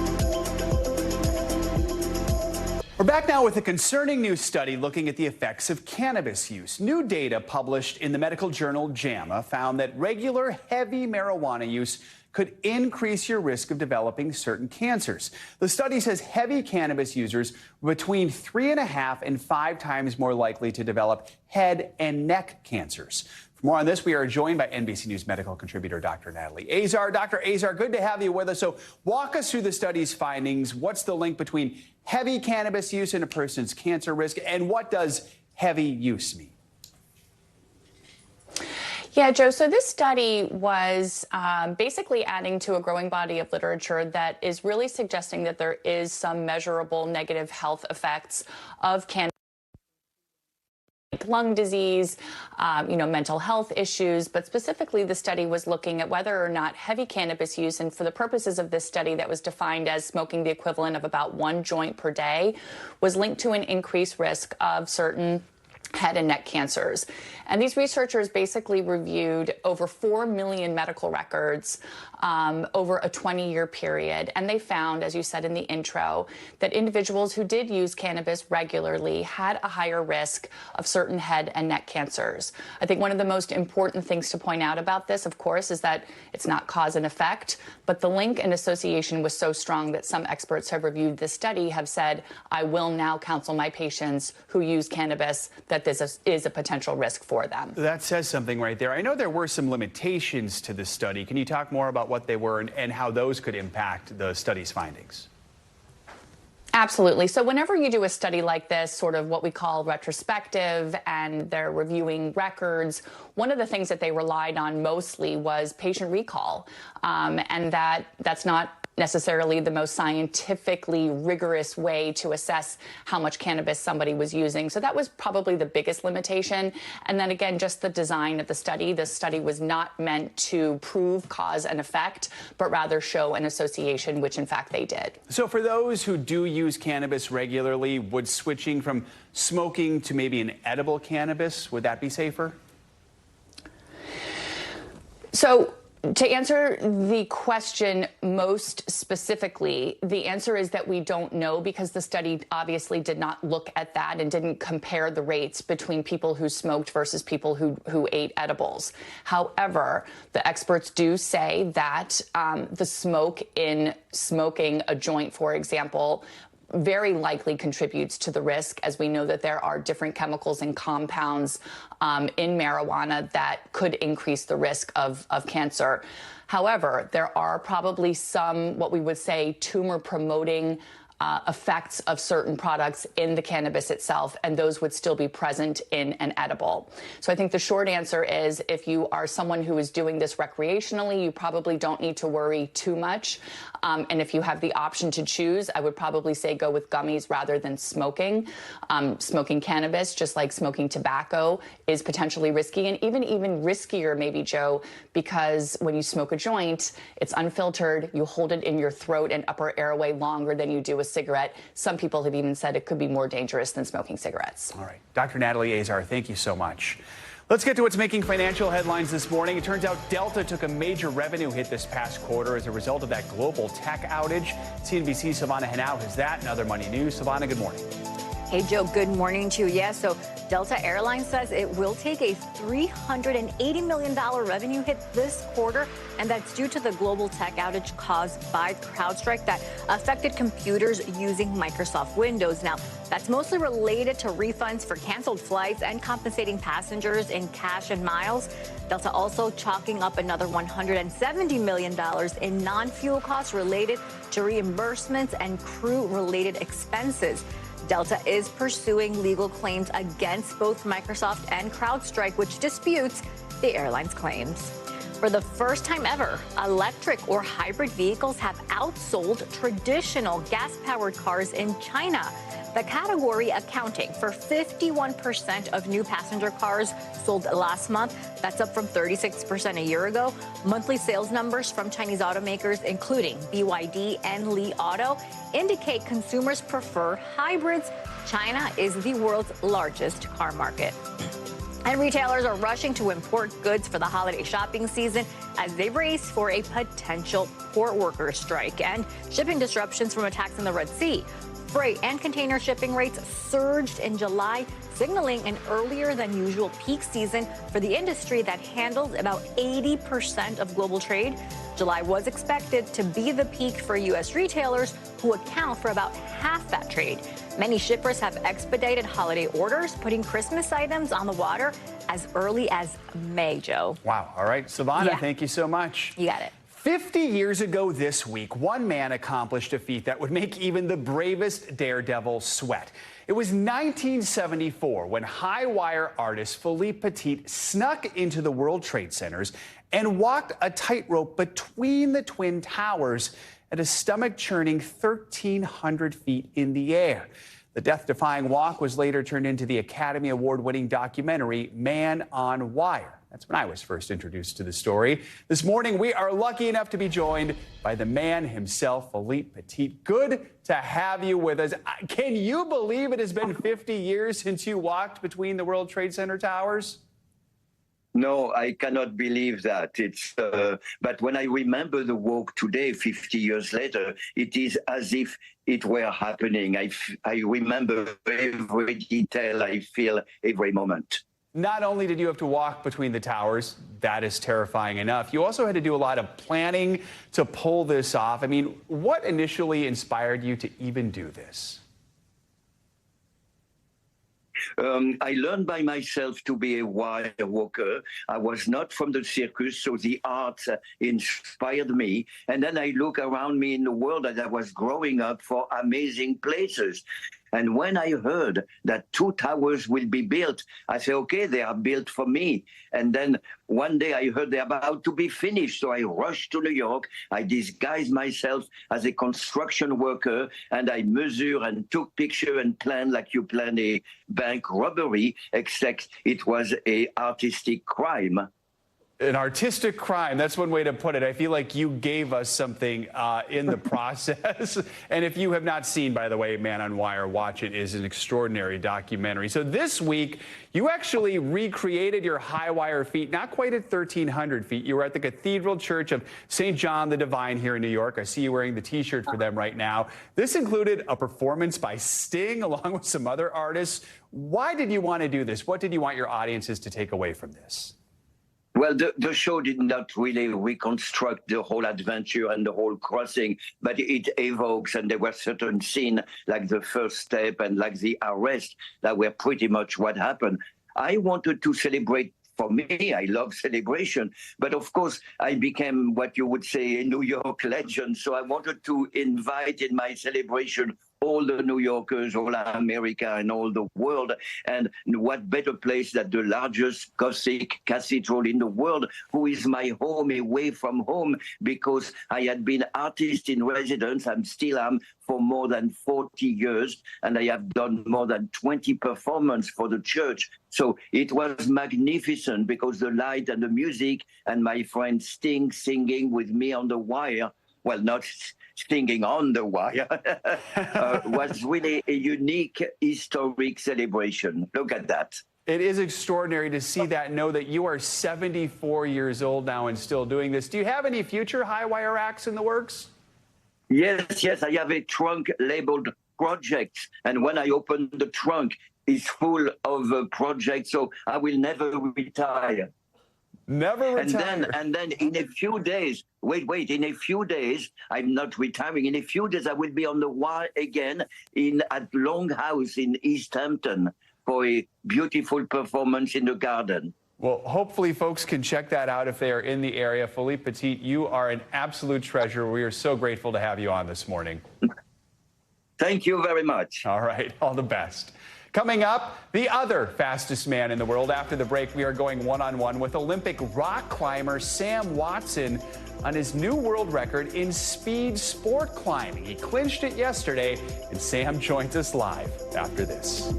We're back now with a concerning new study looking at the effects of cannabis use. New data published in the medical journal JAMA found that regular heavy marijuana use could increase your risk of developing certain cancers. The study says heavy cannabis users were between 3.5 and 5 times more likely to develop head and neck cancers. For more on this, we are joined by NBC News medical contributor Dr. Natalie Azar. Dr. Azar, good to have you with us. So walk us through the study's findings. What's the link between heavy cannabis use and a person's cancer risk, and what does heavy use mean? Yeah, Joe, so this study was basically adding to a growing body of literature that is really suggesting that there is some measurable negative health effects of cannabis. Lung disease, mental health issues, but specifically the study was looking at whether or not heavy cannabis use, and for the purposes of this study that was defined as smoking the equivalent of about 1 joint per day, was linked to an increased risk of certain head and neck cancers. And these researchers basically reviewed over 4 million medical records over a 20-year period. And they found, as you said in the intro, that individuals who did use cannabis regularly had a higher risk of certain head and neck cancers. I think one of the most important things to point out about this, of course, is that it's not cause and effect, but the link and association was so strong that some experts have reviewed this study have said, I will now counsel my patients who use cannabis that this is a potential risk for them. That says something right there. I know there were some limitations to this study. Can you talk more about what they were and how those could impact the study's findings? Absolutely. So whenever you do a study like this, sort of what we call retrospective, and they're reviewing records, one of the things that they relied on mostly was patient recall, and that's not necessarily the most scientifically rigorous way to assess how much cannabis somebody was using. So that was probably the biggest limitation. And then again, just the design of the study. The study was not meant to prove cause and effect, but rather show an association, which in fact they did. So for those who do use cannabis regularly, would switching from smoking to maybe an edible cannabis, would that be safer? So to answer the question most specifically, the answer is that we don't know, because the study obviously did not look at that and didn't compare the rates between people who smoked versus people who ate edibles. However, the experts do say that the smoke in smoking a joint, for example, very likely contributes to the risk, as we know that there are different chemicals and compounds in marijuana that could increase the risk of cancer. However, there are probably some, what we would say, tumor-promoting effects of certain products in the cannabis itself, and those would still be present in an edible. So I think the short answer is if you are someone who is doing this recreationally, you probably don't need to worry too much. And if you have the option to choose, I would probably say go with gummies rather than smoking. Smoking cannabis, just like smoking tobacco, is potentially risky, and even riskier maybe, Joe, because when you smoke a joint, it's unfiltered, you hold it in your throat and upper airway longer than you do a cigarette. Some people have even said it could be more dangerous than smoking cigarettes. All right. Dr. Natalie Azar, thank you so much. Let's get to what's making financial headlines this morning. It turns out Delta took a major revenue hit this past quarter as a result of that global tech outage. CNBC's Savannah Henao has that and other money news. Savannah, good morning. Hey, Joe, good morning to you. Yeah, so Delta Airlines says it will take a $380 million revenue hit this quarter, and that's due to the global tech outage caused by CrowdStrike that affected computers using Microsoft Windows. Now, that's mostly related to refunds for canceled flights and compensating passengers in cash and miles. Delta also chalking up another $170 million in non-fuel costs related to reimbursements and crew-related expenses. Delta is pursuing legal claims against both Microsoft and CrowdStrike, which disputes the airline's claims. For the first time ever, electric or hybrid vehicles have outsold traditional gas-powered cars in China. The category accounting for 51% of new passenger cars sold last month. That's up from 36% a year ago. Monthly sales numbers from Chinese automakers, including BYD and Li Auto, indicate consumers prefer hybrids. China is the world's largest car market. And retailers are rushing to import goods for the holiday shopping season as they race for a potential port workers strike and shipping disruptions from attacks in the Red Sea. Freight and container shipping rates surged in July, signaling an earlier than usual peak season for the industry that handles about 80% of global trade. July was expected to be the peak for U.S. retailers, who account for about half that trade. Many shippers have expedited holiday orders, putting Christmas items on the water as early as May, Joe. Wow. All right, Savannah, Thank you so much. You got it. 50 years ago this week, one man accomplished a feat that would make even the bravest daredevil sweat. It was 1974 when high-wire artist Philippe Petit snuck into the World Trade Centers and walked a tightrope between the Twin Towers at a stomach-churning 1,300 feet in the air. The death-defying walk was later turned into the Academy Award-winning documentary Man on Wire. That's when I was first introduced to the story. This morning, we are lucky enough to be joined by the man himself, Philippe Petit. Good to have you with us. Can you believe it has been 50 years since you walked between the World Trade Center towers? No, I cannot believe that. But when I remember the walk today, 50 years later, it is as if it were happening. I remember every detail. I feel every moment. Not only did you have to walk between the towers, that is terrifying enough, you also had to do a lot of planning to pull this off. I mean, what initially inspired you to even do this? I learned by myself to be a wire walker. I was not from the circus, so the art inspired me. And then I look around me in the world as I was growing up for amazing places. And when I heard that 2 towers will be built, I said, okay, they are built for me. And then one day I heard they're about to be finished. So I rushed to New York. I disguised myself as a construction worker, and I measured and took pictures and planned like you plan a bank robbery, except it was an artistic crime. An artistic crime. That's one way to put it. I feel like you gave us something in the process. And if you have not seen, by the way, Man on Wire, watch it. It is an extraordinary documentary. So this week, you actually recreated your high wire feet, not quite at 1,300 feet. You were at the Cathedral Church of St. John the Divine here in New York. I see you wearing the T-shirt for them right now. This included a performance by Sting along with some other artists. Why did you want to do this? What did you want your audiences to take away from this? Well, the show did not really reconstruct the whole adventure and the whole crossing, but it evokes, and there were certain scenes like the first step and like the arrest that were pretty much what happened. I wanted to celebrate. For me, I love celebration, but of course, I became what you would say a New York legend. So I wanted to invite in my celebration all the New Yorkers, all America, and all the world. And what better place than the largest Gothic cathedral in the world, who is my home away from home, because I had been artist in residence, I still am, for more than 40 years, and I have done more than 20 performances for the church. So it was magnificent, because the light and the music and my friend Sting singing with me on the wire, well, not singing on the wire, was really a unique historic celebration. Look at that. It is extraordinary to see that and know that you are 74 years old now and still doing this. Do you have any future high wire acts in the works? Yes, I have a trunk labeled projects, and when I open the trunk, it's full of projects, so I will never retire. Never retire. And then in a few days, wait, in a few days, I'm not retiring. In a few days, I will be on the wire again at Longhouse in East Hampton for a beautiful performance in the garden. Well, hopefully folks can check that out if they are in the area. Philippe Petit, you are an absolute treasure. We are so grateful to have you on this morning. Thank you very much. All right, all the best. Coming up, the other fastest man in the world. After the break, we are going one-on-one with Olympic rock climber Sam Watson on his new world record in speed sport climbing. He clinched it yesterday, and Sam joins us live after this.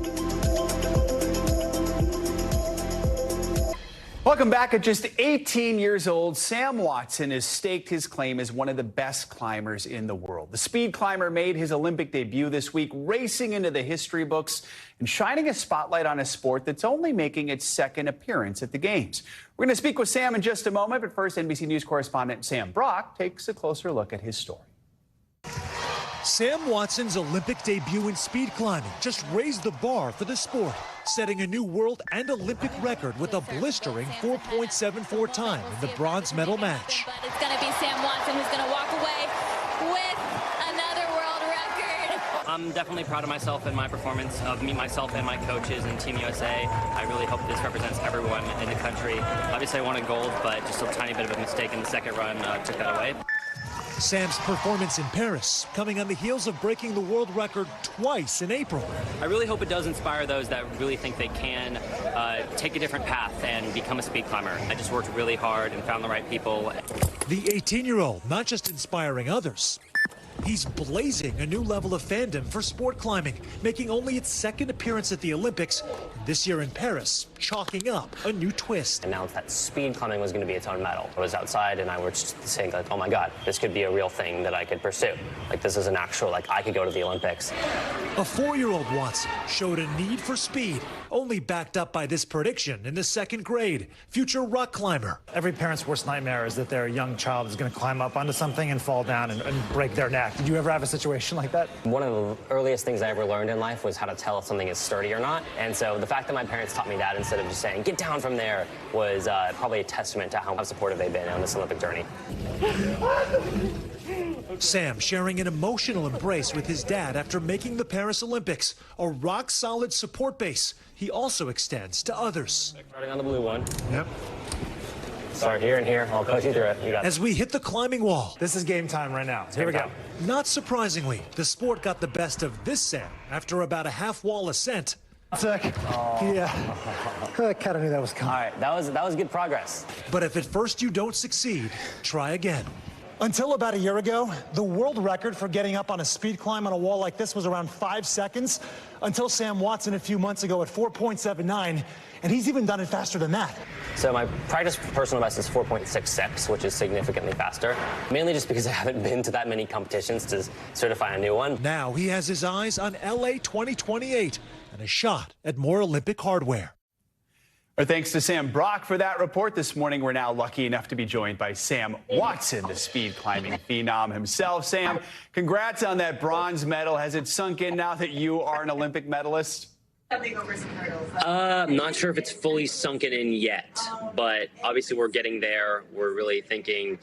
Welcome back. At just 18 years old, Sam Watson has staked his claim as one of the best climbers in the world. The speed climber made his Olympic debut this week, racing into the history books and shining a spotlight on a sport that's only making its second appearance at the Games. We're going to speak with Sam in just a moment, but first, NBC News correspondent Sam Brock takes a closer look at his story. Sam Watson's Olympic debut in speed climbing just raised the bar for the sport, setting a new world and Olympic record with a blistering 4.74 time in the bronze medal match. But it's going to be Sam Watson who's going to walk away with another world record. I'm definitely proud of myself and my performance, of me, myself, and my coaches and Team USA. I really hope this represents everyone in the country. Obviously, I wanted gold, but just a tiny bit of a mistake in the second run took that away. Sam's performance in Paris coming on the heels of breaking the world record twice in April. I really hope it does inspire those that really think they can take a different path and become a speed climber. I just worked really hard and found the right people. The 18-year-old not just inspiring others, he's blazing a new level of fandom for sport climbing, making only its second appearance at the Olympics. This year in Paris, chalking up a new twist. Announced that speed climbing was going to be its own medal. I was outside and I was just saying, like, oh my God, this could be a real thing that I could pursue. Like, this is an actual, like, I could go to the Olympics. A 4-year-old Watson showed a need for speed, only backed up by this prediction in the second grade. Future rock climber. Every parent's worst nightmare is that their young child is going to climb up onto something and fall down and break their neck. Did you ever have a situation like that? One of the earliest things I ever learned in life was how to tell if something is sturdy or not. And so the fact that my parents taught me that instead of just saying, get down from there, was probably a testament to how supportive they've been on this Olympic journey. Sam sharing an emotional embrace with his dad after making the Paris Olympics, a rock-solid support base he also extends to others. Starting on the blue one. Yep. Start here and here. I'll coach you through it. You got it. As we hit the climbing wall. This is game time right now. Here we go. Not surprisingly, the sport got the best of this Sam after about a half-wall ascent. Sick. Yeah. I kind of knew that was coming. All right, that was good progress. But if at first you don't succeed, try again. Until about a year ago, the world record for getting up on a speed climb on a wall like this was around 5 seconds, until Sam Watson a few months ago at 4.79, and he's even done it faster than that. So my practice personal best is 4.66, which is significantly faster, mainly just because I haven't been to that many competitions to certify a new one. Now he has his eyes on LA 2028 and a shot at more Olympic hardware. Our thanks to Sam Brock for that report. This morning, we're now lucky enough to be joined by Sam Watson, the speed climbing phenom himself. Sam, congrats on that bronze medal. Has it sunk in now that you are an Olympic medalist? I'm not sure if it's fully sunken in yet, but obviously we're getting there. We're really thinking,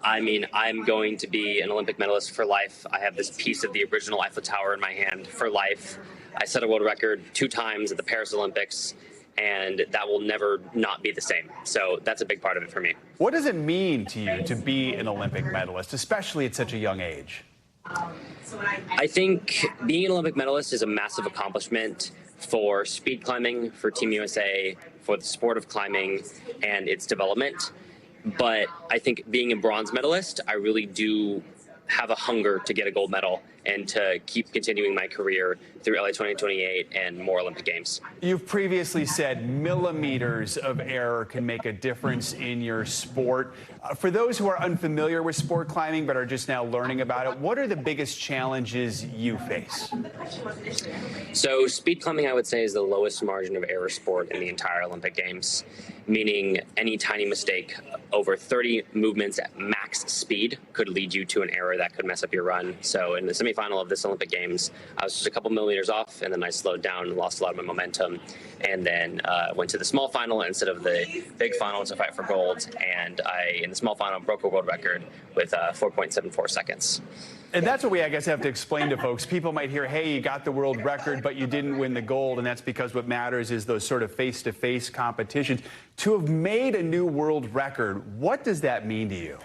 I mean, I'm going to be an Olympic medalist for life. I have this piece of the original Eiffel Tower in my hand for life. I set a world record 2 times at the Paris Olympics, and that will never not be the same. So that's a big part of it for me. What does it mean to you to be an Olympic medalist, especially at such a young age? I think being an Olympic medalist is a massive accomplishment for speed climbing, for Team USA, for the sport of climbing and its development. But I think being a bronze medalist, I really do have a hunger to get a gold medal and to keep continuing my career through LA 2028 and more Olympic Games. You've previously said millimeters of error can make a difference in your sport. For those who are unfamiliar with sport climbing but are just now learning about it, what are the biggest challenges you face? So speed climbing, I would say, is the lowest margin of error sport in the entire Olympic Games, meaning any tiny mistake over 30 movements at max speed could lead you to an error that could mess up your run. So in the semifinal of this Olympic Games, I was just a couple millimeters off, and then I slowed down and lost a lot of my momentum, and then went to the small final instead of the big final to fight for gold. And I, in the small final, broke a world record with 4.74 seconds. And that's what we, I guess, have to explain to folks. People might hear, hey, you got the world record, but you didn't win the gold. And that's because what matters is those sort of face-to-face competitions. To have made a new world record, what does that mean to you?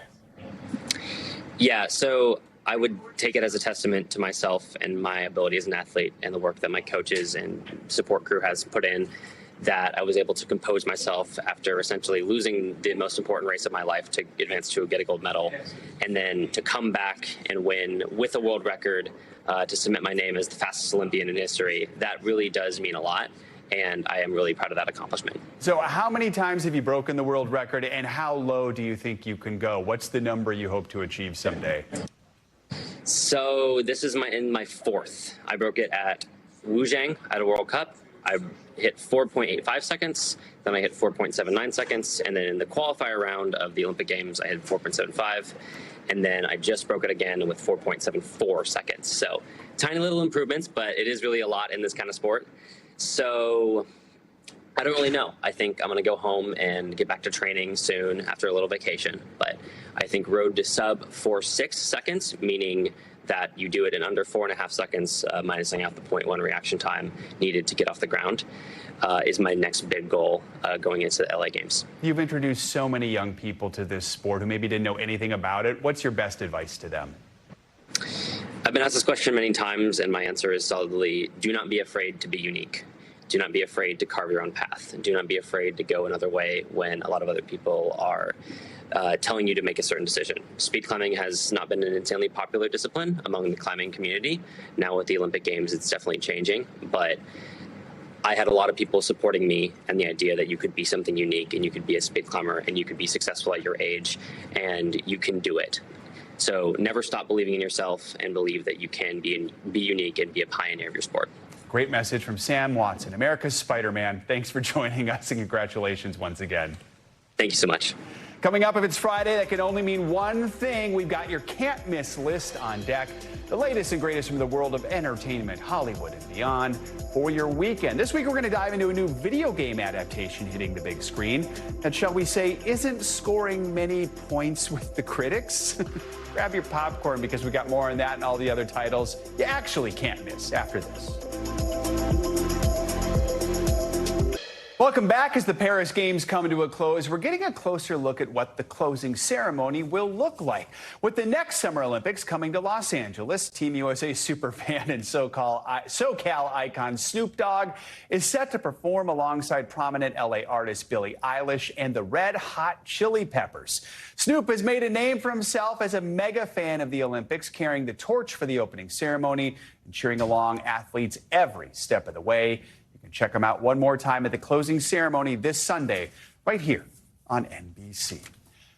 Yeah, so I would take it as a testament to myself and my ability as an athlete and the work that my coaches and support crew has put in, that I was able to compose myself after essentially losing the most important race of my life to advance to get a gold medal, and then to come back and win with a world record to cement my name as the fastest Olympian in history. That really does mean a lot, and I am really proud of that accomplishment. So how many times have you broken the world record, and how low do you think you can go? What's the number you hope to achieve someday? So this is in my fourth. I broke it at Wujiang at a World Cup. I hit 4.85 seconds, then I hit 4.79 seconds, and then in the qualifier round of the Olympic Games, I had 4.75, and then I just broke it again with 4.74 seconds. So tiny little improvements, but it is really a lot in this kind of sport. So I don't really know. I think I'm going to go home and get back to training soon after a little vacation, but I think road to sub 4.6 seconds, meaning that you do it in under 4.5 seconds, minusing out the 0.1 reaction time needed to get off the ground, is my next big goal going into the LA Games. You've introduced so many young people to this sport who maybe didn't know anything about it. What's your best advice to them? I've been asked this question many times, and my answer is solidly, do not be afraid to be unique. Do not be afraid to carve your own path. Do not be afraid to go another way when a lot of other people are telling you to make a certain decision. Speed climbing has not been an insanely popular discipline among the climbing community. Now with the Olympic Games, it's definitely changing, but I had a lot of people supporting me and the idea that you could be something unique and you could be a speed climber and you could be successful at your age and you can do it. So never stop believing in yourself and believe that you can be unique and be a pioneer of your sport. Great message from Sam Watson, America's Spider-Man. Thanks for joining us and congratulations once again. Thank you so much. Coming up, if it's Friday, that can only mean one thing. We've got your can't miss list on deck. The latest and greatest from the world of entertainment, Hollywood and beyond for your weekend. This week, we're going to dive into a new video game adaptation hitting the big screen that, shall we say, isn't scoring many points with the critics. Grab your popcorn because we got more on that and all the other titles you actually can't miss after this. Welcome back. As the Paris Games come to a close, we're getting a closer look at what the closing ceremony will look like. With the next Summer Olympics coming to Los Angeles, Team USA superfan and SoCal icon Snoop Dogg is set to perform alongside prominent LA artist Billie Eilish and the Red Hot Chili Peppers. Snoop has made a name for himself as a mega fan of the Olympics, carrying the torch for the opening ceremony and cheering along athletes every step of the way. Check them out one more time at the closing ceremony this Sunday, right here on NBC.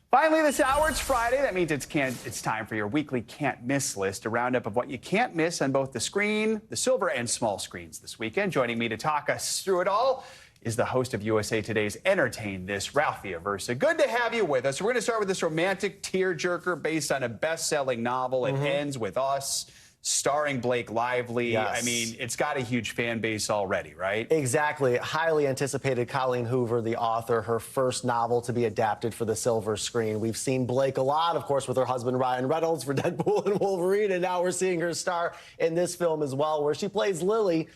Finally, this hour, it's Friday. That means it's time for your weekly can't miss list, a roundup of what you can't miss on both the screen, the silver and small screens this weekend. Joining me to talk us through it all is the host of USA Today's Entertain This, Ralphie Aversa. Good to have you with us. We're going to start with this romantic tearjerker based on a best-selling novel. It ends with us. Starring Blake Lively. Yes. I mean, it's got a huge fan base already, right? Exactly. Highly anticipated. Colleen Hoover, the author, her first novel to be adapted for the silver screen. We've seen Blake a lot, of course, with her husband Ryan Reynolds for Deadpool and Wolverine, and now we're seeing her star in this film as well, where she plays Lily.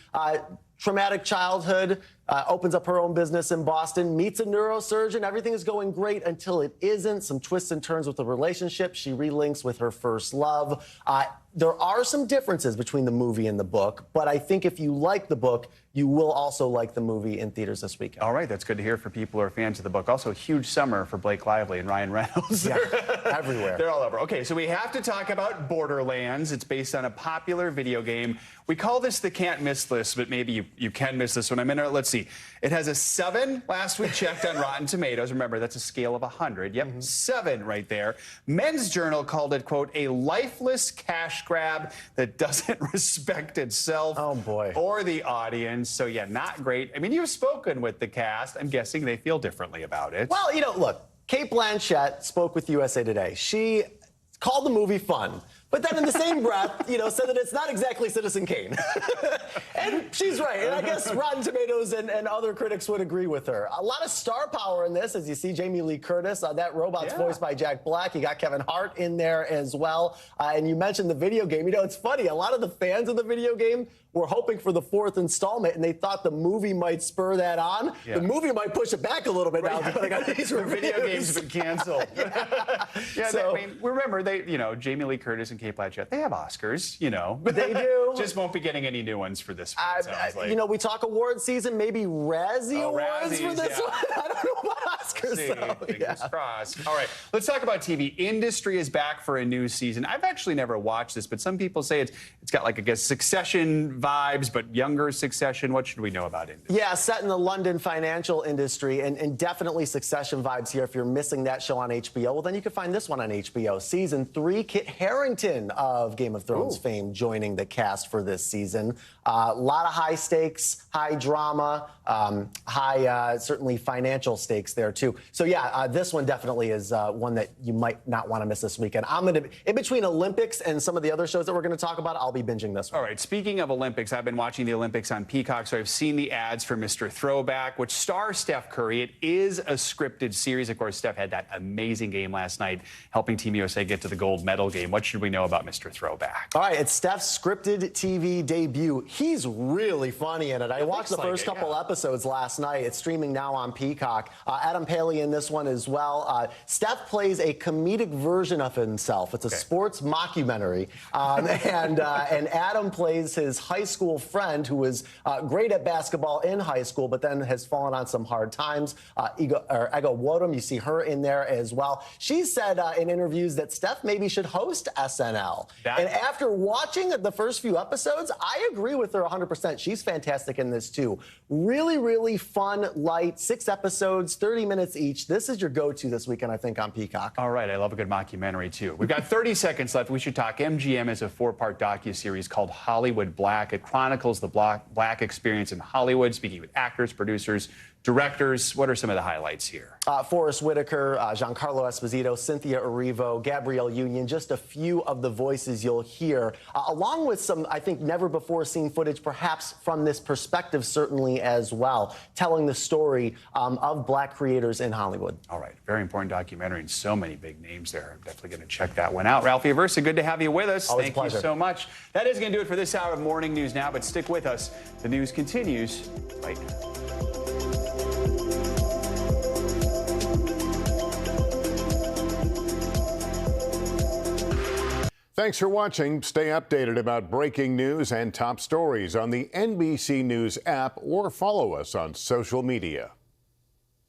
traumatic childhood, opens up her own business in Boston, meets a neurosurgeon. Everything is going great until it isn't. Some twists and turns with the relationship. She relinks with her first love. There are some differences between the movie and the book, but I think if you like the book, you will also like the movie in theaters this weekend. All right, that's good to hear for people who are fans of the book. Also, a huge summer for Blake Lively and Ryan Reynolds. Yeah, everywhere. They're all over. Okay, so we have to talk about Borderlands. It's based on a popular video game. We call this the can't miss list, but maybe you can miss this one. I'm in it. Let's see. It has a 7 last we checked on Rotten Tomatoes. Remember, that's a scale of 100. Yep, 7 right there. Men's Journal called it, quote, a lifeless cash grab that doesn't respect itself or the audience. So, yeah, not great. I mean, you've spoken with the cast. I'm guessing they feel differently about it. Well, you know, look, Cate Blanchett spoke with USA Today. She called the movie fun, but then in the same breath, you know, said that it's not exactly Citizen Kane. And she's right. And I guess Rotten Tomatoes and other critics would agree with her. A lot of star power in this, as you see Jamie Lee Curtis. That robot's voiced by Jack Black. You got Kevin Hart in there as well. And you mentioned the video game. You know, it's funny. A lot of the fans of the video game were hoping for the 4th installment, and they thought the movie might spur that on. Yeah. The movie might push it back a little bit now. Depending on these video games have been canceled. Yeah, so, I mean, remember, you know, Jamie Lee Curtis and Cate Blanchett, they have Oscars, you know. They do. Just won't be getting any new ones for this one, sounds like. You know, we talk award season, maybe Razzie Awards for this one. I don't know about Oscars, though. Fingers crossed. All right, let's talk about TV. Industry is back for a new season. I've actually never watched this, but some people say it's got, like, I guess, Succession vibes, but younger Succession. What should we know about it? Yeah, set in the London financial industry, and definitely Succession vibes here. If you're missing that show on HBO, well, then you can find this one on HBO. Season 3, Kit Harington of Game of Thrones fame joining the cast for this season. A lot of high stakes, high drama, high certainly financial stakes there too. So yeah, this one definitely is one that you might not want to miss this weekend. I'm going to, in between Olympics and some of the other shows that we're going to talk about, I'll be binging this one. All right, speaking of Olympics, I've been watching the Olympics on Peacock, so I've seen the ads for Mr. Throwback, which stars Steph Curry. It is a scripted series. Of course, Steph had that amazing game last night, helping Team USA get to the gold medal game. What should we know about Mr. Throwback? All right, it's Steph's scripted TV debut. He's really funny in it. I watched the first couple episodes last night. It's streaming now on Peacock. Adam Paley in this one as well. Steph plays a comedic version of himself. It's a sports mockumentary. And Adam plays his high school friend who was great at basketball in high school, but then has fallen on some hard times. Ego Wodum, you see her in there as well. She said in interviews that Steph maybe should host SNL. And after watching the first few episodes, I agree with her 100%. She's fantastic in this too. Really, really fun, light, 6 episodes, 30 minutes each. This is your go-to this weekend, I think, on Peacock. All right, I love a good mockumentary too. We've got 30 seconds left. We should talk. MGM is a 4-part docuseries called Hollywood Black. It chronicles the black experience in Hollywood, speaking with actors, producers, directors. What are some of the highlights here? Forrest Whitaker, Giancarlo Esposito, Cynthia Erivo, Gabrielle Union, just a few of the voices you'll hear, along with some, I think, never-before-seen footage, perhaps from this perspective certainly as well, telling the story of black creators in Hollywood. All right, very important documentary and so many big names there. I'm definitely going to check that one out. Ralphie Aversa, good to have you with us. Always Thank a pleasure. you so much. That is going to do it for this hour of Morning News Now, but stick with us. The news continues right now. Thanks for watching. Stay updated about breaking news and top stories on the NBC News app or follow us on social media.